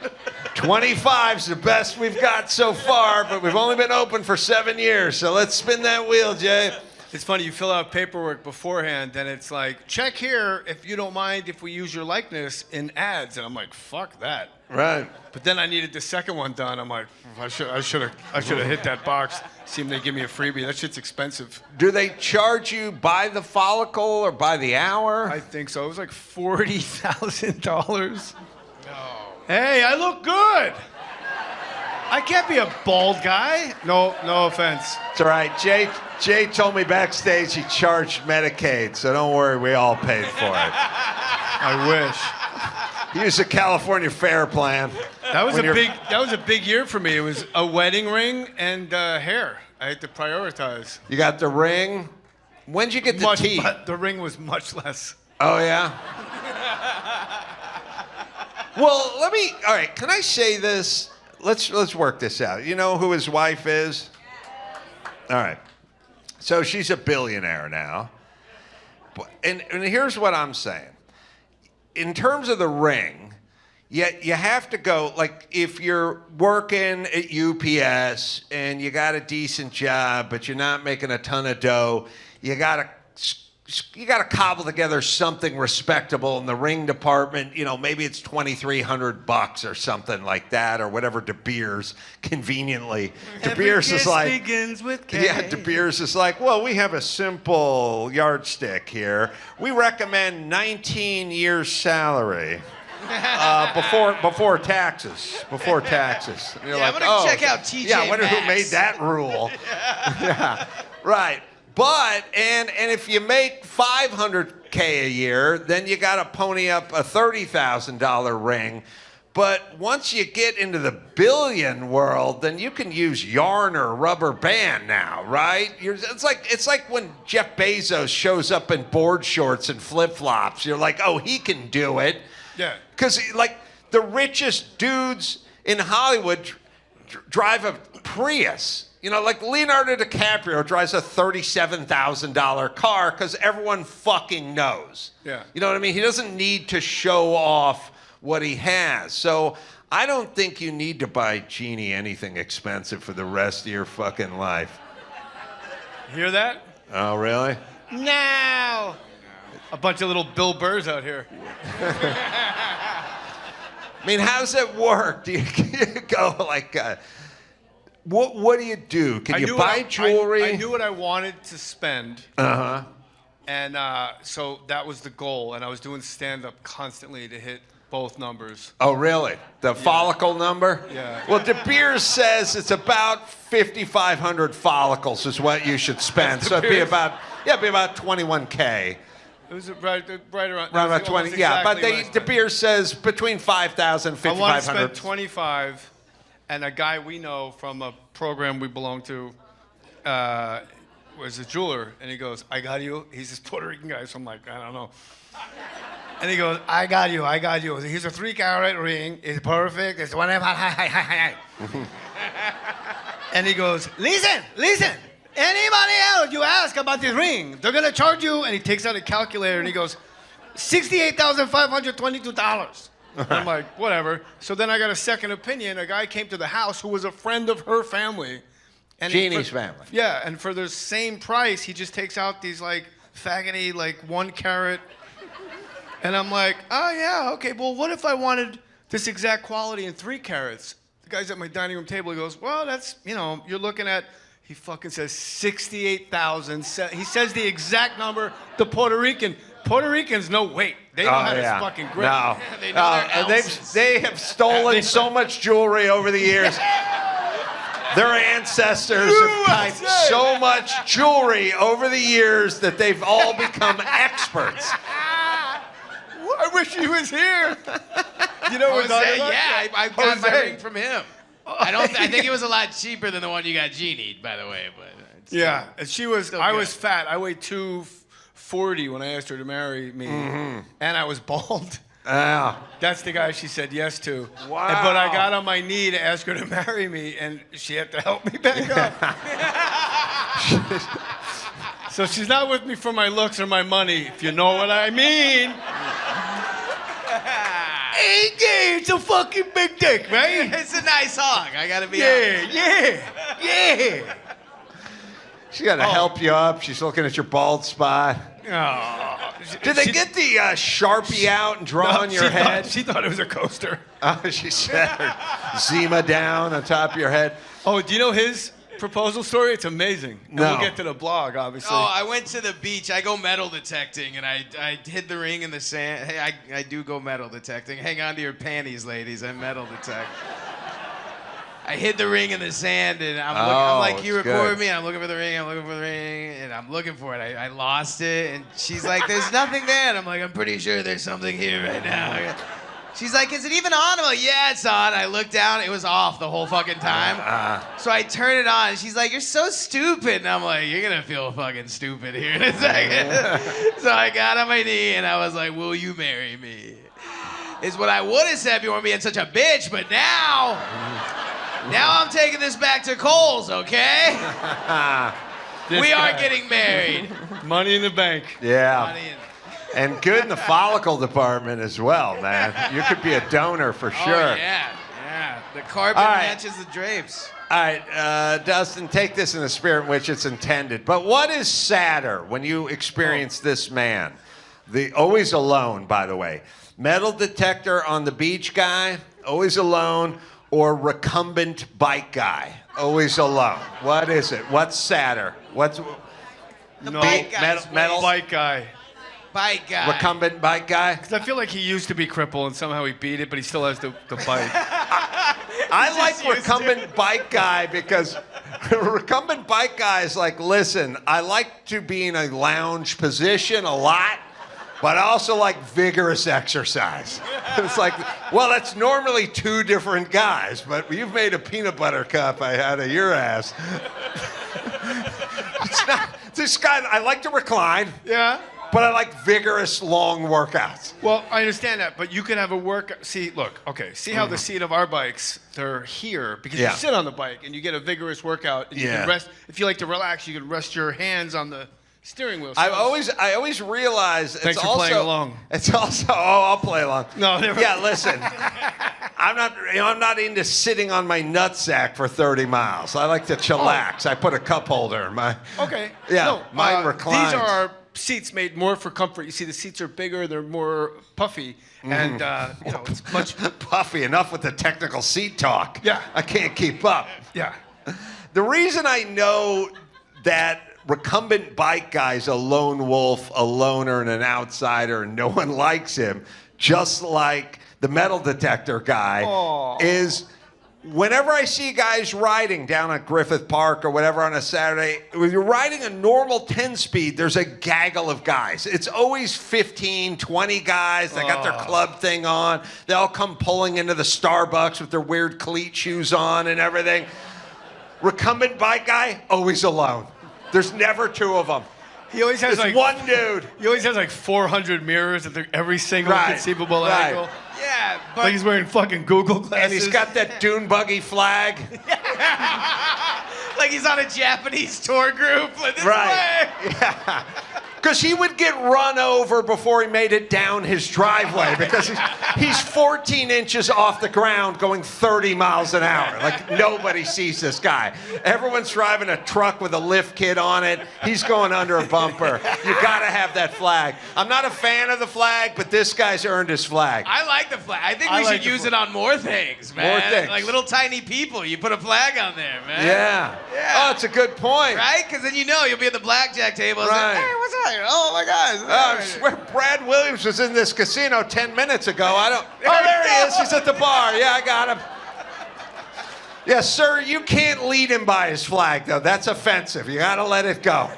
25's the best we've got so far, but we've only been open for 7 years, so let's spin that wheel, Jay. It's funny, you fill out paperwork beforehand, and it's like, check here if you don't mind if we use your likeness in ads. And I'm like, fuck that. Right. But then I needed the second one done. I'm like, I should have hit that box. See if they give me a freebie. That shit's expensive. Do they charge you by the follicle or by the hour? I think so. It was like $40,000. No. Hey, I look good. I can't be a bald guy. No offense. It's all right. Jay told me backstage he charged Medicaid, so don't worry, we all paid for it. I wish. He used a California Fair plan. That was a big year for me. It was a wedding ring and hair. I had to prioritize. You got the ring. When'd you get the teeth? But the ring was much less. Oh, yeah? Well, all right, can I say this? Let's work this out. You know who his wife is? All right. So she's a billionaire now. And here's what I'm saying. In terms of the ring, you have to go, like, if you're working at UPS and you got a decent job, but you're not making a ton of dough, you got to cobble together something respectable in the ring department. You know, maybe it's $2,300 or something like that, or whatever De Beers conveniently. De Beers is like, begins with K. yeah, De Beers is like, well, we have a simple yardstick here. We recommend 19 years salary. Before taxes. Before taxes. And you're Yeah, I'm gonna check out TJ Yeah, I wonder who Maxx. made that rule. Yeah, right. But and if you make $500K a year, then you got to pony up a $30,000 ring. But once you get into the billion world, then you can use yarn or rubber band now, right? It's like when Jeff Bezos shows up in board shorts and flip-flops. You're like, oh, he can do it. Yeah. Because, like, the richest dudes in Hollywood drive a Prius. You know, like Leonardo DiCaprio drives a $37,000 car because everyone fucking knows. Yeah. You know what I mean? He doesn't need to show off what he has. So I don't think you need to buy Jeannie anything expensive for the rest of your fucking life. Hear that? Oh, really? Now. A bunch of little Bill Burrs out here. I mean, how does it work? Do you go like, what do you do? Can you buy jewelry? I knew what I wanted to spend. Uh-huh. And so that was the goal. And I was doing stand-up constantly to hit both numbers. Oh, really? The follicle number? Yeah. Well, De Beers says it's about 5,500 follicles is what you should spend. So it'd be about 21K. It was right around. Around about 20, yeah. But De Beers says between 5,000 and I want to 5,500. spend 25, and a guy we know from a program we belong to was a jeweler, and he goes, I got you. He's this Puerto Rican guy, so I'm like, I don't know. And he goes, I got you. Here's a 3-carat ring. It's perfect. It's one. And he goes, listen. Anybody else you ask about this ring, they're going to charge you. And he takes out a calculator and he goes, $68,522. I'm like, whatever. So then I got a second opinion. A guy came to the house who was a friend of her family. And Jeannie's family. Yeah, and for the same price, he just takes out these like faggoty, like 1 carat. And I'm like, oh yeah, okay, well what if I wanted this exact quality in 3 carats? The guy's at my dining room table, he goes, well that's, you're looking at, he fucking says 68,000. He says the exact number, the Puerto Ricans know weight. They know how to fucking grip. No. They know their And ounces. they have stolen so much jewelry over the years. Their ancestors have typed so much jewelry over the years that they've all become experts. I wish he was here. You know what Jose, I'm I got my ring from him. I think it was a lot cheaper than the one you got Jeannied, by the way. But yeah, and she was. Still I good. was fat. I weighed 240 when I asked her to marry me, and I was bald. That's the guy she said yes to. Wow. But I got on my knee to ask her to marry me, and she had to help me back up. So she's not with me for my looks or my money, if you know what I mean. Hey, yeah, it's a fucking big dick, right? It's a nice hog. I gotta be honest. Yeah. She got to help you up. She's looking at your bald spot. Oh, Did they get the Sharpie out and draw on your head? She thought it was a coaster. She said, Zima down on top of your head. Oh, do you know his proposal story? It's amazing. And No. we'll get to the blog, obviously. Oh, I went to the beach. I go metal detecting, and I hid the ring in the sand. Hey, I do go metal detecting. Hang on to your panties, ladies. I metal detect. I hid the ring in the sand, and I'm like, you it's record good. me, and I'm looking for the ring, and I'm looking for it. I lost it, and she's like, there's nothing there. And I'm like, I'm pretty sure there's something here right now. She's like, is it even on? I'm like, yeah, it's on. I looked down, it was off the whole fucking time. So I turn it on, and she's like, you're so stupid. And I'm like, you're gonna feel fucking stupid here in a second. So I got on my knee, and I was like, will you marry me? Is what I would have said if you weren't being such a bitch, but now I'm taking this back to Kohl's, okay? We are getting married. Money in the bank. Yeah. And good in the follicle department as well, man. You could be a donor for sure. Oh, yeah. The carpet matches the drapes. All right, Dustin, take this in the spirit in which it's intended. But what is sadder when you experience this man? The always alone, by the way. Metal detector on the beach guy, always alone, or recumbent bike guy, always alone. What is it? What's sadder? What's the bike guy? Metal bike guy. Bike guy. Recumbent bike guy? Because I feel like he used to be crippled and somehow he beat it, but he still has the bike. I like recumbent bike guy because recumbent bike guy is like, listen, I like to be in a lounge position a lot, but I also like vigorous exercise. It's like, well, that's normally two different guys, but you've made a peanut butter cup out of your ass. It's not, this guy, I like to recline. Yeah. But I like vigorous, long workouts. Well, I understand that, but you could have a workout. See, look, okay, see how the seat of our bikes, they're here because you sit on the bike and you get a vigorous workout. And you can rest. If you like to relax, you can rest your hands on the steering wheel. So I always realize Thanks it's for also, playing along. It's also, I'll play along. No, never. Yeah, listen, I'm not into sitting on my nutsack for 30 miles. I like to chillax. I put a cup holder in my. Okay. Yeah, no, mine reclines. These are our seats made more for comfort. You see, the seats are bigger, they're more puffy, and it's much puffy. Enough with the technical seat talk. Yeah, I can't keep up. Yeah. The reason I know that recumbent bike guy's a lone wolf, a loner, and an outsider, and no one likes him, just like the metal detector guy, is whenever I see guys riding down at Griffith Park or whatever on a Saturday, when you're riding a normal 10-speed, there's a gaggle of guys. It's always 15, 20 guys. They got their club thing on. They all come pulling into the Starbucks with their weird cleat shoes on and everything. Recumbent bike guy, always alone. There's never two of them. He always has it's one dude. He always has like 400 mirors at every single conceivable angle. Yeah, but like he's wearing fucking Google glasses. And he's got that dune buggy flag. Like he's on a Japanese tour group. Like, this way. Yeah. Because he would get run over before he made it down his driveway because he's 14 inches off the ground going 30 miles an hour. Like, nobody sees this guy. Everyone's driving a truck with a lift kit on it. He's going under a bumper. You got to have that flag. I'm not a fan of the flag, but this guy's earned his flag. I like the flag. I think we should use it on more things, man. More things. Like little tiny people. You put a flag on there, man. Yeah. Oh, it's a good point. Right? Because then you'll be at the blackjack table and right. say, hey, what's up? Oh, my God. I swear Brad Williams was in this casino 10 minutes ago. Oh, there he is. He's at the bar. Yeah, I got him. Yeah, sir, you can't lead him by his flag, though. That's offensive. You got to let it go.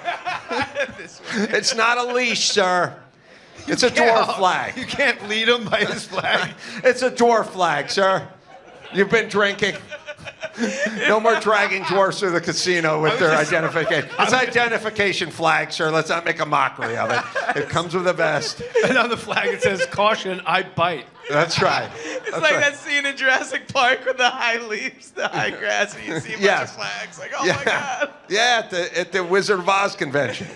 It's not a leash, sir. It's a dwarf flag. You can't lead him by his flag. It's a dwarf flag, sir. You've been drinking. No more dragging dwarfs through the casino with their identification. It's identification flag, sir. Let's not make a mockery of it. It comes with a vest. And on the flag it says, caution, I bite. That's right. It's like that scene in Jurassic Park with the high leaves, the high grass, and you see a bunch of flags. Like, oh my God. Yeah, at the Wizard of Oz convention.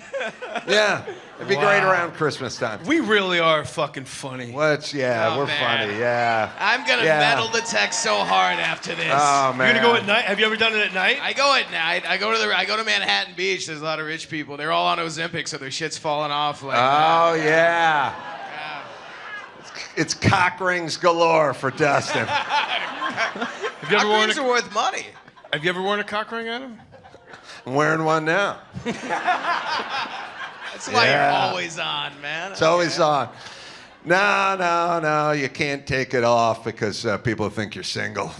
Yeah. It'd be great around Christmas time. We really are fucking funny. We're man. funny, yeah. I'm going to metal detect so hard after this. Oh, man. You're going to go at night? Have you ever done it at night? I go at night. I go to Manhattan Beach. There's a lot of rich people. They're all on Ozempic, so their shit's falling off. Like, yeah. It's cock rings galore for Dustin. Cock rings are worth money. Have you ever worn a cock ring, Adam? I'm wearing one now. That's why you're always on, man. It's always on. No, you can't take it off because people think you're single.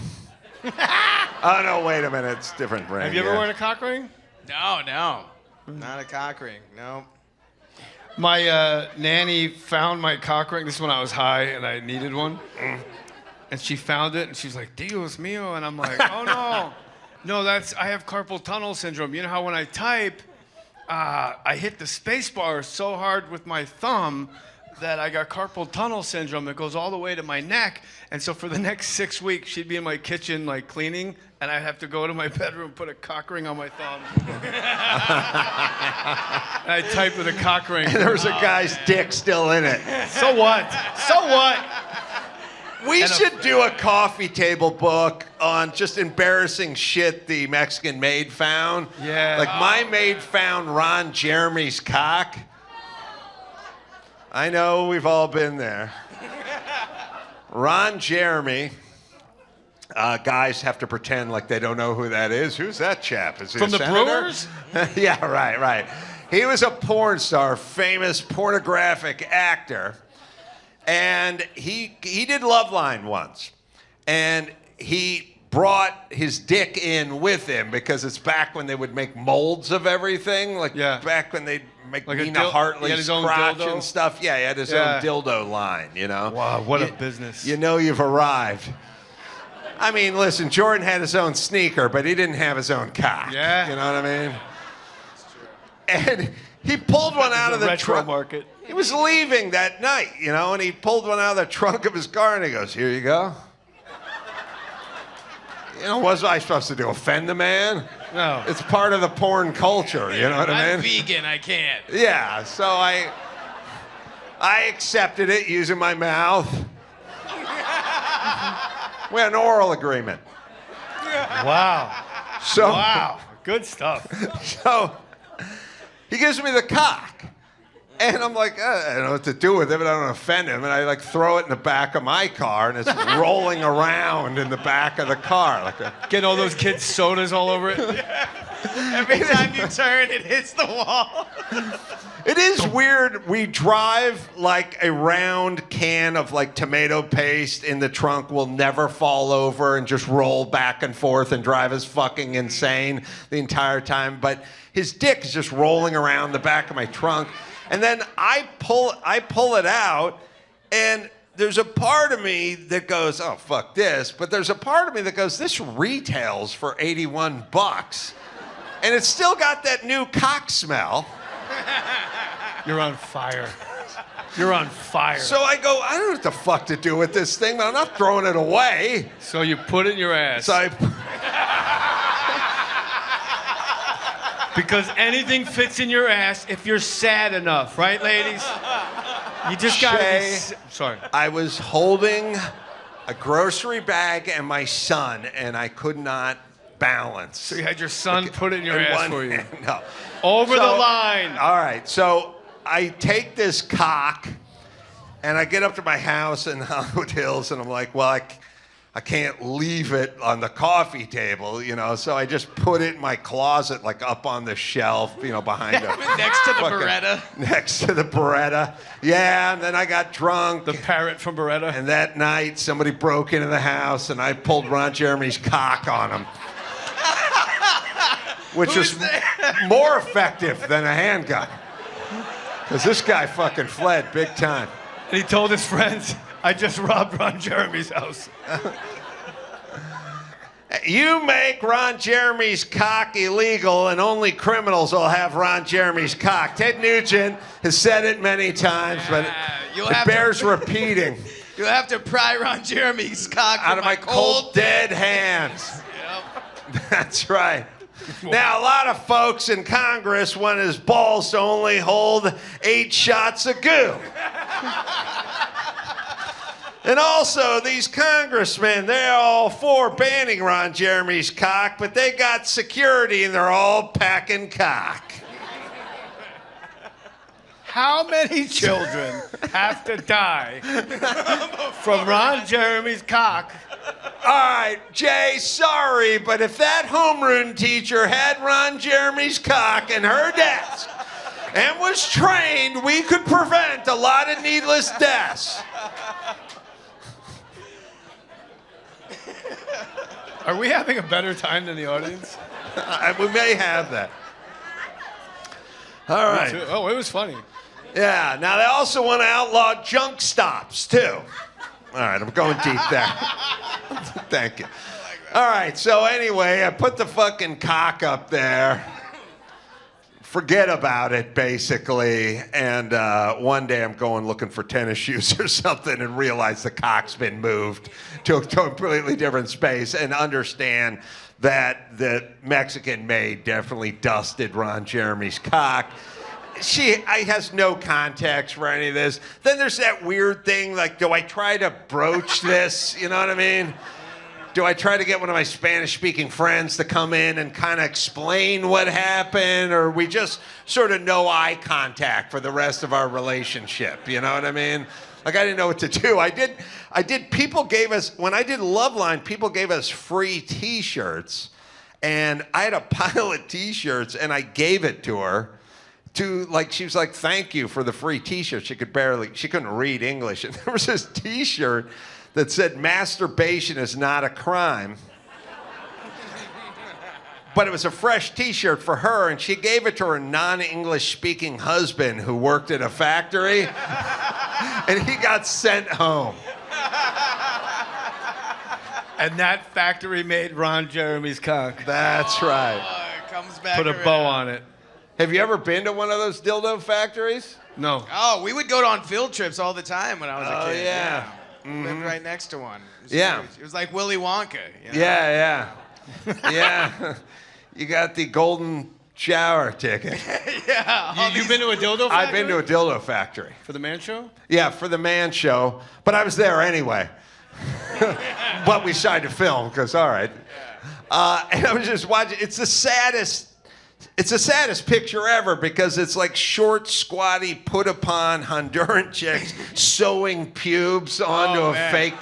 Oh, no, wait a minute. It's a different brand. Have you ever worn a cock ring? No. Not a cock ring, no. My nanny found my cock ring. This is when I was high and I needed one. And she found it and she's like, Dios mío. And I'm like, oh no. No, I have carpal tunnel syndrome. You know how when I type, I hit the space bar so hard with my thumb that I got carpal tunnel syndrome. It goes all the way to my neck. And so for the next 6 weeks, she'd be in my kitchen like cleaning, and I'd have to go to my bedroom, put a cock ring on my thumb. And I'd type with a cock ring. And there was a guy's dick still in it. So what? So what? We should do a coffee table book on just embarrassing shit the Mexican maid found. Yeah. Like my maid found Ron Jeremy's cock. I know we've all been there. Ron Jeremy. Guys have to pretend like they don't know who that is. Who's that chap? Is he From a the senator? Brewers? Yeah, right. He was a porn star, famous pornographic actor. And he did Loveline once. And he brought his dick in with him because it's back when they would make molds of everything. Like back when they'd make like Nina Hartley's crotch dildo? and stuff. Yeah, he had his own dildo line, you know? Wow, what a business. You know you've arrived. I mean, listen, Jordan had his own sneaker, but he didn't have his own cock. Yeah. You know what I mean? And he pulled one out of the retro trunk. market. He was leaving that night, you know, and he pulled one out of the trunk of his car and he goes, here you go. You know, what was I supposed to do? Offend the man? No. It's part of the porn culture, you know what I mean? I'm vegan, I can't. Yeah, so I accepted it using my mouth. We had an oral agreement. Wow. So, Wow. Good stuff. So he gives me the cock. And I'm like, I don't know what to do with it, but I don't offend him. And I like throw it in the back of my car, and it's rolling around in the back of the car. Like Getting all those kids' sodas all over it. Every time you turn, it hits the wall. It is weird. We drive like a round can of like tomato paste in the trunk will never fall over and just roll back and forth and drive us fucking insane the entire time. But his dick is just rolling around the back of my trunk. And then I pull it out, and there's a part of me that goes, oh, fuck this. But there's a part of me that goes, this retails for $81. And it's still got that new cock smell. You're on fire. You're on fire. So I go, I don't know what the fuck to do with this thing, but I'm not throwing it away. So you put it in your ass. So Because anything fits in your ass if you're sad enough, right, ladies? You just gotta Shay, sorry. I was holding a grocery bag and my son, and I could not balance. So you had your son put it in your ass for you. Hand, no. Over the line. All right, so I take this cock, and I get up to my house in Hollywood Hills, and I'm like, well, I can't leave it on the coffee table, you know, so I just put it in my closet, like up on the shelf, you know, behind a... Next to the Beretta. Next to the Beretta. Yeah, and then I got drunk. The parrot from Beretta. And that night, somebody broke into the house, and I pulled Ron Jeremy's cock on him. Which was more effective than a handgun. Because this guy fucking fled big time. And he told his friends, I just robbed Ron Jeremy's house. You make Ron Jeremy's cock illegal, and only criminals will have Ron Jeremy's cock. Ted Nugent has said it many times, but it bears repeating. You'll have to pry Ron Jeremy's cock out of my cold, dead hands. Yep. That's right. Now, a lot of folks in Congress want his balls to only hold 8 shots of goo. And also, these congressmen, they're all for banning Ron Jeremy's cock, but they got security and they're all packing cock. How many children have to die from Ron Jeremy's cock? All right, Jay, sorry, but if that homeroom teacher had Ron Jeremy's cock in her desk and was trained, we could prevent a lot of needless deaths. Are we having a better time than the audience? We may have that. All right. Oh, it was funny. Yeah, now they also want to outlaw junk stops, too. All right, I'm going deep there. Thank you. All right, so anyway, I put the fucking cock up there. Forget about it, basically. And one day I'm going looking for tennis shoes or something and realize the cock's been moved to a completely different space and understand that the Mexican maid definitely dusted Ron Jeremy's cock. I has no context for any of this. Then there's that weird thing, like, do I try to broach this? You know what I mean? Do I try to get one of my Spanish-speaking friends to come in and kind of explain what happened, or we just sort of no eye contact for the rest of our relationship? You know what I mean? Like, I didn't know what to do. People gave us, when I did Loveline, people gave us free T-shirts, and I had a pile of T-shirts, and I gave it to her. She was like, thank you for the free T-shirt. She couldn't read English. And there was this T-shirt that said, masturbation is not a crime. But it was a fresh T-shirt for her, and she gave it to her non-English speaking husband who worked at a factory, and he got sent home. And that factory made Ron Jeremy's cock. That's right. It comes back Put a around. bow on it. Have you ever been to one of those dildo factories? No. Oh, we would go on field trips all the time when I was a kid. Yeah. Lived right next to one. It was Yeah. huge. It was like Willy Wonka. You know? Yeah. Yeah. You got the golden shower ticket. Yeah. You've been to a dildo factory? I've been to a dildo factory. For the man show? Yeah, for the man show. But I was there anyway. But we decided to film, because, all right. And I was just watching. It's the saddest picture ever, because it's like short, squatty, put-upon Honduran chicks sewing pubes onto a fake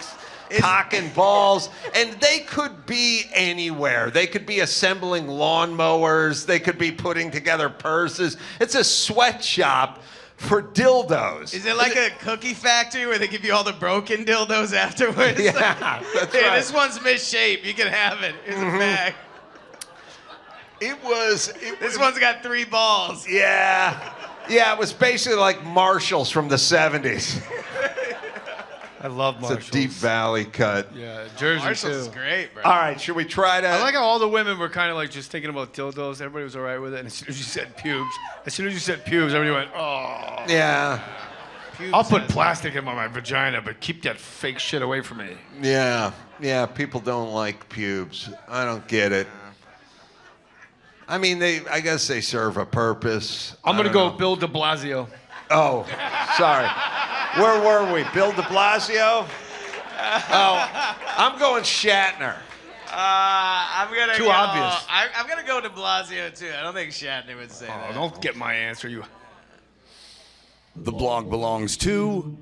cock and balls. And they could be anywhere. They could be assembling lawnmowers. They could be putting together purses. It's a sweatshop for dildos. Is it like a cookie factory where they give you all the broken dildos afterwards? Yeah, that's Hey, right. this one's misshapen. You can have it. Here's a bag. This one's got 3 balls. Yeah. Yeah, it was basically like Marshalls from the 70s. I love Marshalls. It's a Deep Valley cut. Yeah, Jersey Marshall's is too. great, bro. All right, should we try to... I like how all the women were kind of like just thinking about dildos. Everybody was all right with it. And as soon as you said pubes, everybody went, oh. Yeah. I'll put plastic in my vagina, but keep that fake shit away from me. Yeah. Yeah, people don't like pubes. I don't get it. I mean, I guess they serve a purpose. I'm going to I go don't know. Bill de Blasio. Oh, sorry. Where were we? Bill de Blasio? Oh, I'm going Shatner. I'm gonna Too go, obvious. I'm gonna go de Blasio too. I don't think Shatner would say that. Oh, don't get my answer, you. The blog belongs to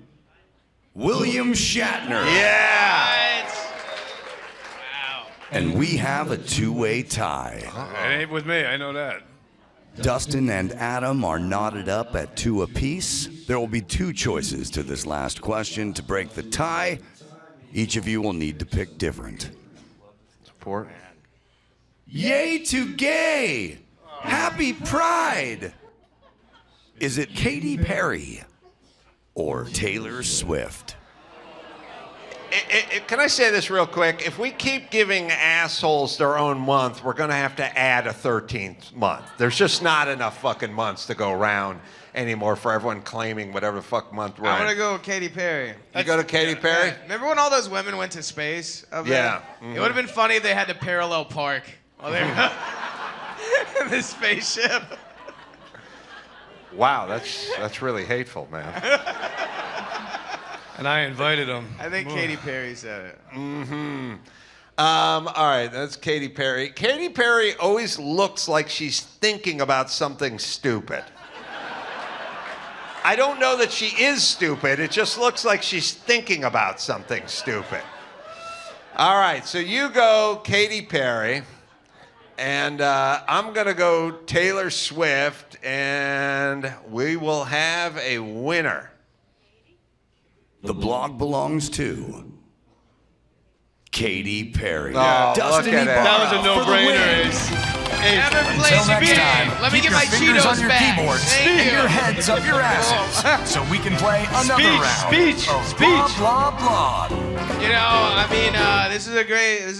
William Shatner. Yeah. Right. Wow. And we have a two-way tie. It ain't with me, I know that. Dustin and Adam are knotted up at 2 apiece. There will be 2 choices to this last question. To break the tie, each of you will need to pick different. Support. Yay to gay! Happy Pride! Is it Katy Perry or Taylor Swift? Can I say this real quick? If we keep giving assholes their own month, we're going to have to add a 13th month. There's just not enough fucking months to go around anymore for everyone claiming whatever the fuck month we're I'm in. gonna go with Katy Perry. You go to Katy Perry? Yeah. Remember when all those women went to space? Up Yeah. there? It would have been funny if they had to parallel park while they were in the spaceship. Wow, that's really hateful, man. And I invited him. I think Katy Perry said it. All right, that's Katy Perry. Katy Perry always looks like she's thinking about something stupid. I don't know that she is stupid. It just looks like she's thinking about something stupid. All right, so you go Katy Perry, and I'm going to go Taylor Swift, and we will have a winner. The blog belongs to Katy Perry. Oh, Dustin look at Ybarra it. That was a for the no-brainer, win. Ace. Never Until played next speed. time, Let me keep get your my fingers Cheetos on your back. keyboard, Thank spin you. your heads up your asses, so we can play another round. Speech. of Blah, blah, blah. You know, I mean, this is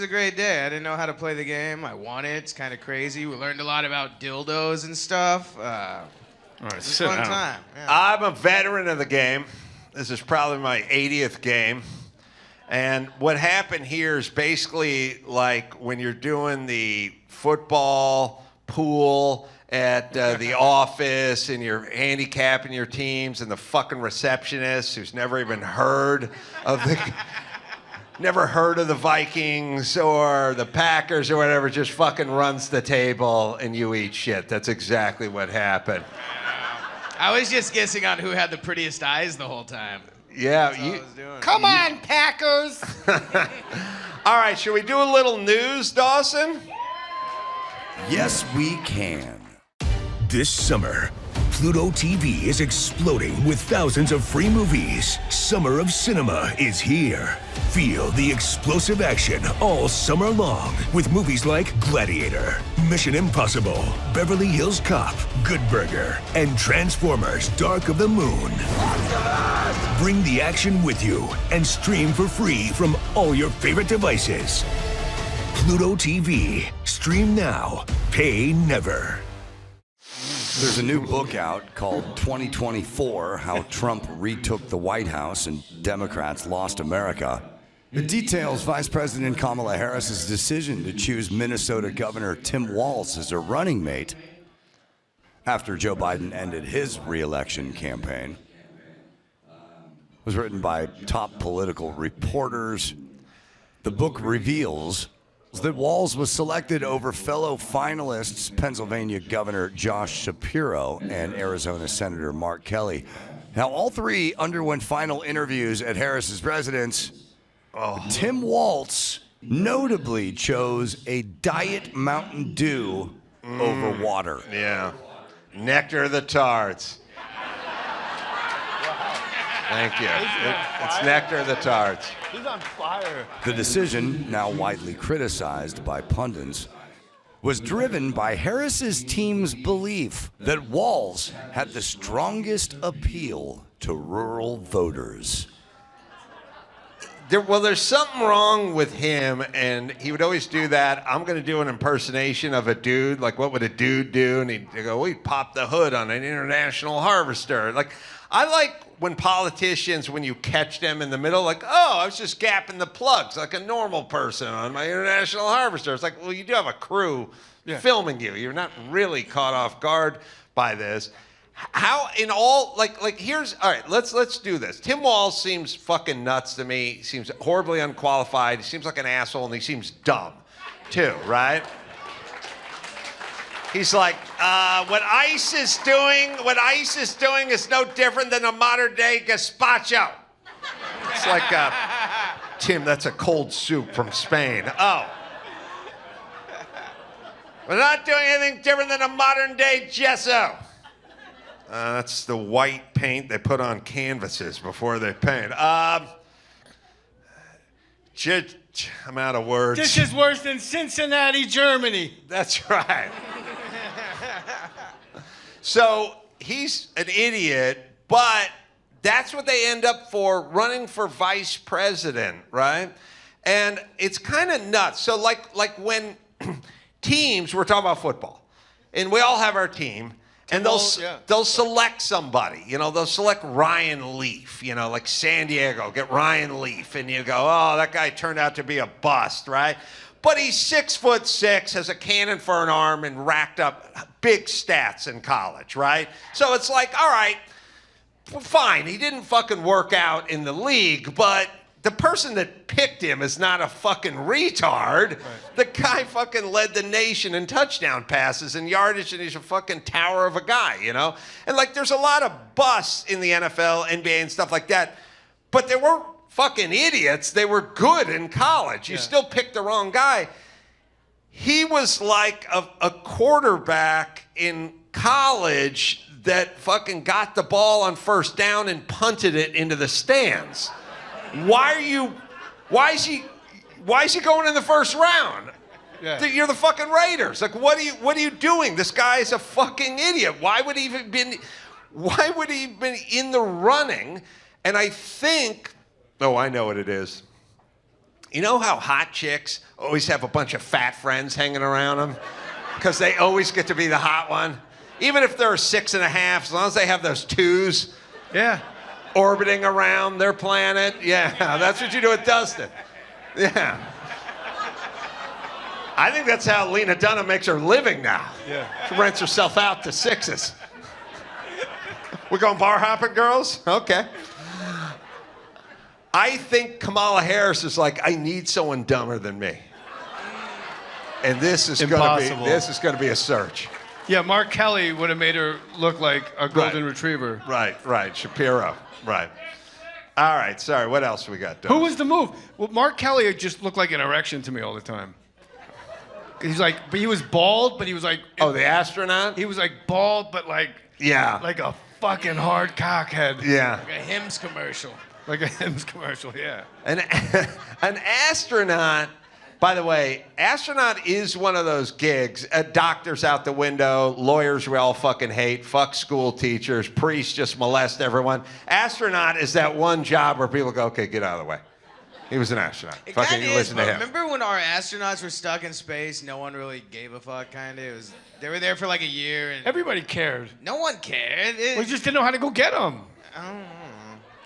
a great day. I didn't know how to play the game. I won it. It's kind of crazy. We learned a lot about dildos and stuff. All right, It was a sit fun down. time. Yeah. I'm a veteran of the game. This is probably my 80th game. And what happened here is basically like when you're doing the football pool at the office and you're handicapping your teams and the fucking receptionist who's never even heard of the Vikings or the Packers or whatever just fucking runs the table and you eat shit. That's exactly what happened. I was just guessing on who had the prettiest eyes the whole time. Yeah, That's all I was doing. Come on, Packers. All right, should we do a little news, Dawson? Yes, we can. This summer, Pluto TV is exploding with thousands of free movies. Summer of Cinema is here. Feel the explosive action all summer long with movies like Gladiator, Mission Impossible, Beverly Hills Cop, Good Burger, and Transformers: Dark of the Moon. Bring the action with you and stream for free from all your favorite devices. Pluto TV. Stream now. Pay never. There's a new book out called 2024, How Trump Retook the White House and Democrats Lost America. It details Vice President Kamala Harris's decision to choose Minnesota Governor Tim Walz as her running mate after Joe Biden ended his re-election campaign. It was written by top political reporters. The book reveals that Walz was selected over fellow finalists Pennsylvania Governor Josh Shapiro and Arizona Senator Mark Kelly. Now, all three underwent final interviews at Harris's residence. Tim Walz notably chose a Diet Mountain Dew over water. Yeah. Nectar of the Tarts. Thank you. It's Nectar of the Tarts. He's on fire. The decision, now widely criticized by pundits, was driven by Harris's team's belief that Walz had the strongest appeal to rural voters. There's something wrong with him, and he would always do that. I'm going to do an impersonation of a dude. Like, what would a dude do? And he'd go, well, he'd pop the hood on an International Harvester. Like, I like when politicians, when you catch them in the middle, like, oh, I was just gapping the plugs like a normal person on my International Harvester. It's like, well, you do have a crew filming you. You're not really caught off guard by this. How in all like here's all right, let's do this. Tim Walz seems fucking nuts to me. He seems horribly unqualified. He seems like an asshole and he seems dumb too, right? He's like, what ICE is doing is no different than a modern day gazpacho. It's like Tim, that's a cold soup from Spain. Oh. We're not doing anything different than a modern day gesso. That's the white paint they put on canvases before they paint. I'm out of words. This is worse than Cincinnati, Germany. That's right. So he's an idiot, but that's what they end up for, running for vice president, right? And it's kind of nuts. So like when teams, we're talking about football, and we all have our team, and they'll select somebody. You know, they'll select Ryan Leaf, you know, like San Diego, get Ryan Leaf, and you go, oh, that guy turned out to be a bust, right? But he's 6'6", has a cannon for an arm, and racked up big stats in college, right? So it's like, all right, fine, he didn't fucking work out in the league, but the person that picked him is not a fucking retard. Right. The guy fucking led the nation in touchdown passes and yardage, and he's a fucking tower of a guy, you know? And like, there's a lot of busts in the NFL, NBA, and stuff like that, but they weren't fucking idiots. They were good in college. You still picked the wrong guy. He was like a quarterback in college that fucking got the ball on first down and punted it into the stands. Why is he Why is he going in the first round? Yeah. You're the fucking Raiders. Like, what are you doing? This guy is a fucking idiot. Why would he have been in the running? And I think, I know what it is. You know how hot chicks always have a bunch of fat friends hanging around them? Because they always get to be the hot one. Even if they're 6.5, as long as they have those 2s. Yeah. Orbiting around their planet. Yeah, that's what you do with Dustin. Yeah. I think that's how Lena Dunham makes her living now. Yeah. She rents herself out to 6s. We're going bar hopping, girls? Okay. I think Kamala Harris is like, I need someone dumber than me. And this is gonna be a search. Yeah, Mark Kelly would have made her look like a golden retriever. Right. Shapiro. Right. All right, sorry. What else we got, Who was the move? Well, Mark Kelly just looked like an erection to me all the time. He's like, but he was bald, but he was like... Oh, the astronaut? He was like bald, but like... Yeah. Like a fucking hard cockhead. Yeah. Like a Hims commercial. Like a Hims commercial, yeah. An astronaut, by the way, astronaut is one of those gigs. Doctors out the window, lawyers we all fucking hate, fuck school teachers, priests just molest everyone. Astronaut is that one job where people go, okay, get out of the way. He was an astronaut. It Fucking kinda listen to him. Remember when our astronauts were stuck in space? No one really gave a fuck, kind of. They were there for like a year, and everybody cared. No one cared. We just didn't know how to go get them. I don't know.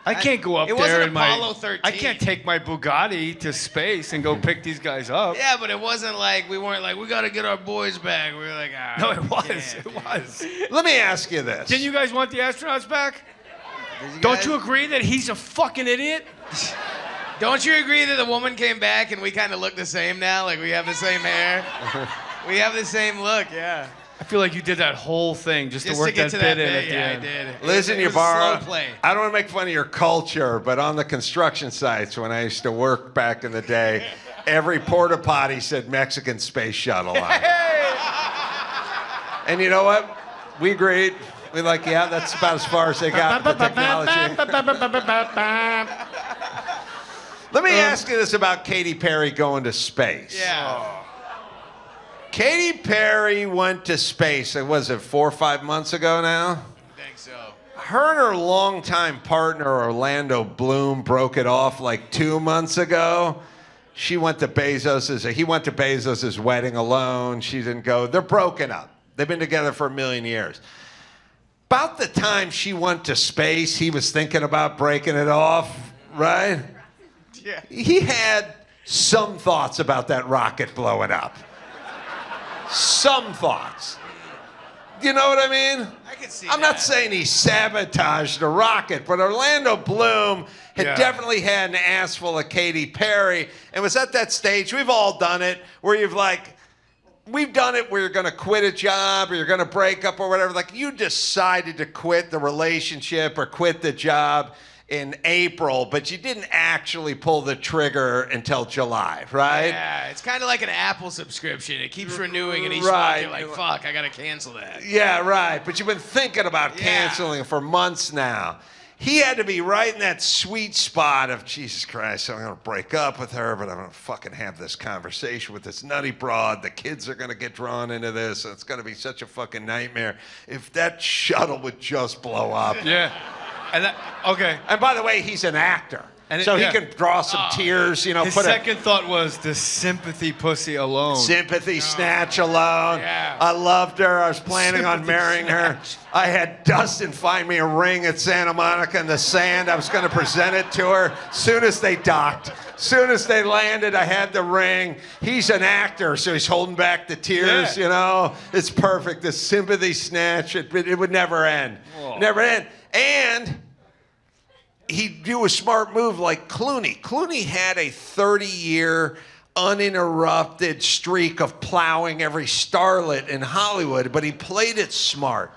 I can't go up it there wasn't in Apollo 13. I can't take my Bugatti to space and go pick these guys up. Yeah, but it wasn't like we weren't like we gotta get our boys back. We were like, no, it was. Let me ask you this. Didn't you guys want the astronauts back? Don't you agree that he's a fucking idiot? Don't you agree that the woman came back and we kind of look the same now? Like we have the same hair. We have the same look. Yeah. I feel like you did that whole thing just to work that bit in at the end. I did. Listen, it was a Ybarra, slow play. I don't want to make fun of your culture, but on the construction sites when I used to work back in the day, every porta potty said Mexican space shuttle on it. And you know what? We agreed. We like, yeah, that's about as far as they got with the technology. Let me ask you this about Katy Perry going to space. Yeah. Katy Perry went to space, was it 4 or 5 months ago now? I think so. Her and her longtime partner, Orlando Bloom, broke it off like 2 months ago. He went to Bezos's wedding alone. She didn't go. They're broken up. They've been together for 1,000,000 years. About the time she went to space, he was thinking about breaking it off, right? Yeah. He had some thoughts about that rocket blowing up. Some thoughts. You know what I mean? I can see I'm not saying he sabotaged the rocket, but Orlando Bloom had definitely had an ass full of Katy Perry and was at that stage, we've all done it, where we've done it where you're going to quit a job or you're going to break up or whatever. Like you decided to quit the relationship or quit the job in April, but you didn't actually pull the trigger until July, right? Yeah, it's kind of like an Apple subscription. It keeps renewing, and each month you're like, fuck, I gotta cancel that. Yeah, right, but you've been thinking about canceling for months now. He had to be right in that sweet spot of, Jesus Christ, I'm gonna break up with her, but I'm gonna fucking have this conversation with this nutty broad. The kids are gonna get drawn into this, and it's gonna be such a fucking nightmare. If that shuttle would just blow up. Yeah. Okay. And by the way, he's an actor. So he can draw some tears, His second thought was the sympathy pussy alone. Sympathy snatch alone. Yeah. I loved her. I was planning on marrying her. I had Dustin find me a ring at Santa Monica in the sand. I was going to present it to her. Soon as they docked, soon as they landed, I had the ring. He's an actor, so he's holding back the tears, It's perfect. The sympathy snatch, it would never end. Whoa. Never end. And he'd do a smart move like Clooney. Clooney had a 30-year uninterrupted streak of plowing every starlet in Hollywood, but he played it smart.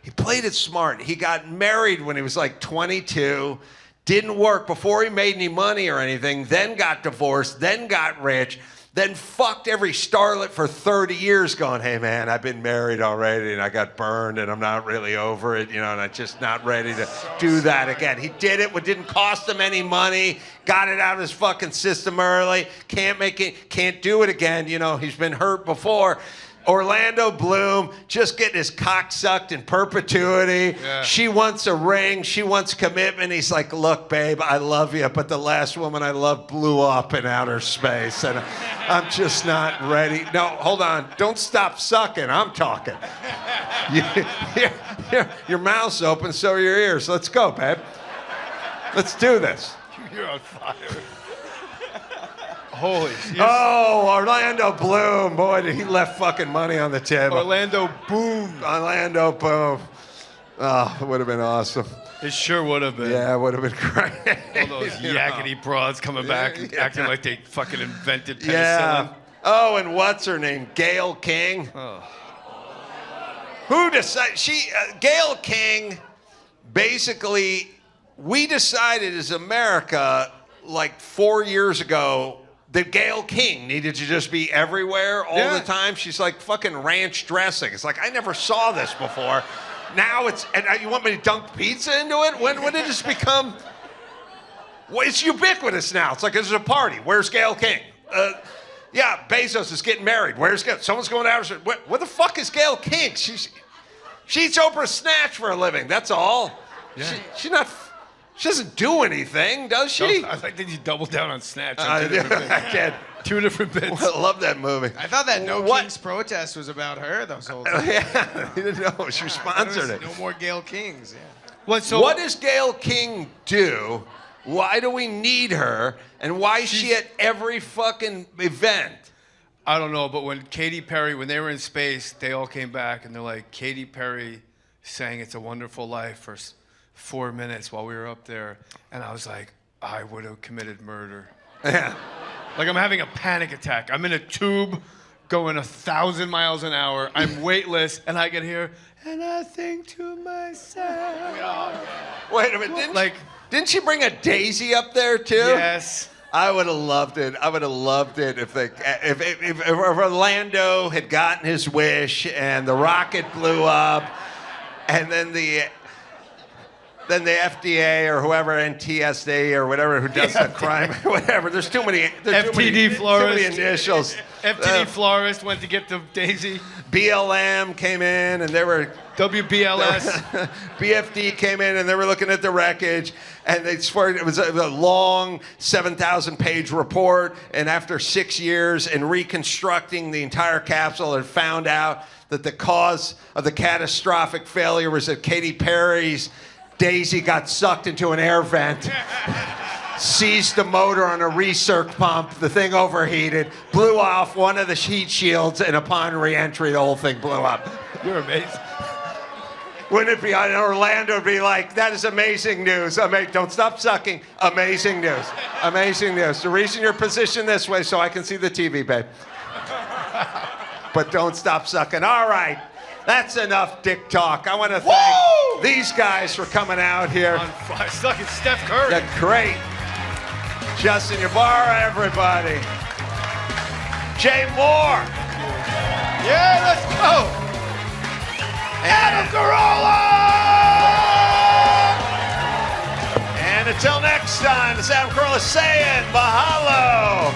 He got married when he was like 22, didn't work before he made any money or anything, then got divorced, then got rich, then fucked every starlet for 30 years going, hey, man, I've been married already and I got burned and I'm not really over it, and I'm just not ready to do that again. He did it. It didn't cost him any money. Got it out of his fucking system early. Can't do it again. He's been hurt before. Orlando Bloom just getting his cock sucked in perpetuity. Yeah. She wants a ring. She wants commitment. He's like, look, babe, I love you, but the last woman I loved blew up in outer space, and I'm just not ready. No, hold on. Don't stop sucking. I'm talking. Your mouth's open, so are your ears. Let's go, babe. Let's do this. You're on fire. Holy shit. Oh, Orlando Bloom. Boy, did he left fucking money on the table. Orlando Boom. Orlando Boom. Oh, it would have been awesome. It sure would have been. Yeah, it would have been great. All those yakety broads coming back acting like they fucking invented penicillin. Yeah. Oh, and what's her name? Gayle King. Oh. Who decided? Gayle King, basically, we decided as America like 4 years ago that Gayle King needed to just be everywhere all the time. She's like fucking ranch dressing. It's like, I never saw this before. Now and you want me to dunk pizza into it? When did it just become? Well, it's ubiquitous now. It's like there's a party. Where's Gayle King? Yeah, Bezos is getting married. Where's Gayle? Someone's going out. Where the fuck is Gayle King? She eats Oprah Snatch for a living. That's all. Yeah. She doesn't do anything, does she? I think you double down on Snatch. I did. Two different bits. I love that movie. I thought that Kings protest was about her. Those whole yeah, you didn't know. She sponsored it. No more Gayle Kings. Yeah. What does Gayle King do? Why do we need her? And why is she at every fucking event? I don't know, but when Katy Perry, when they were in space, they all came back and they're like, Katy Perry sang It's a Wonderful Life for 4 minutes while we were up there, and I was like, I would have committed murder. Yeah. Like I'm having a panic attack. I'm in a tube going 1,000 miles an hour. I'm weightless, and I can hear, and I think to myself. Wait a minute, didn't she bring a daisy up there too? Yes. I would have loved it. I would have loved it if Orlando had gotten his wish and the rocket blew up, and then the FDA or whoever, NTSA or whatever, who does the crime, whatever. There's too many. FTD Florist. Too many initials. FTD Florist went to get the daisy. BLM came in and they were. WBLS. BFD came in and they were looking at the wreckage, and they swear it was a long 7,000-page report. And after 6 years in reconstructing the entire capsule, it found out that the cause of the catastrophic failure was that Katy Perry's daisy got sucked into an air vent, seized the motor on a recirc pump, the thing overheated, blew off one of the heat shields, and upon re-entry, the whole thing blew up. You're amazing. Wouldn't it be on Orlando would be like, that is amazing news. Don't stop sucking. Amazing news. Amazing news. The reason you're positioned this way so I can see the TV, babe. But don't stop sucking. All right. That's enough dick talk. I want to thank these guys for coming out here. Sucking Steph Curry. They're great. Dustin Ybarra, everybody. Jay Mohr. Yeah, let's go. Adam Carolla! And until next time, it's Adam Carolla saying mahalo.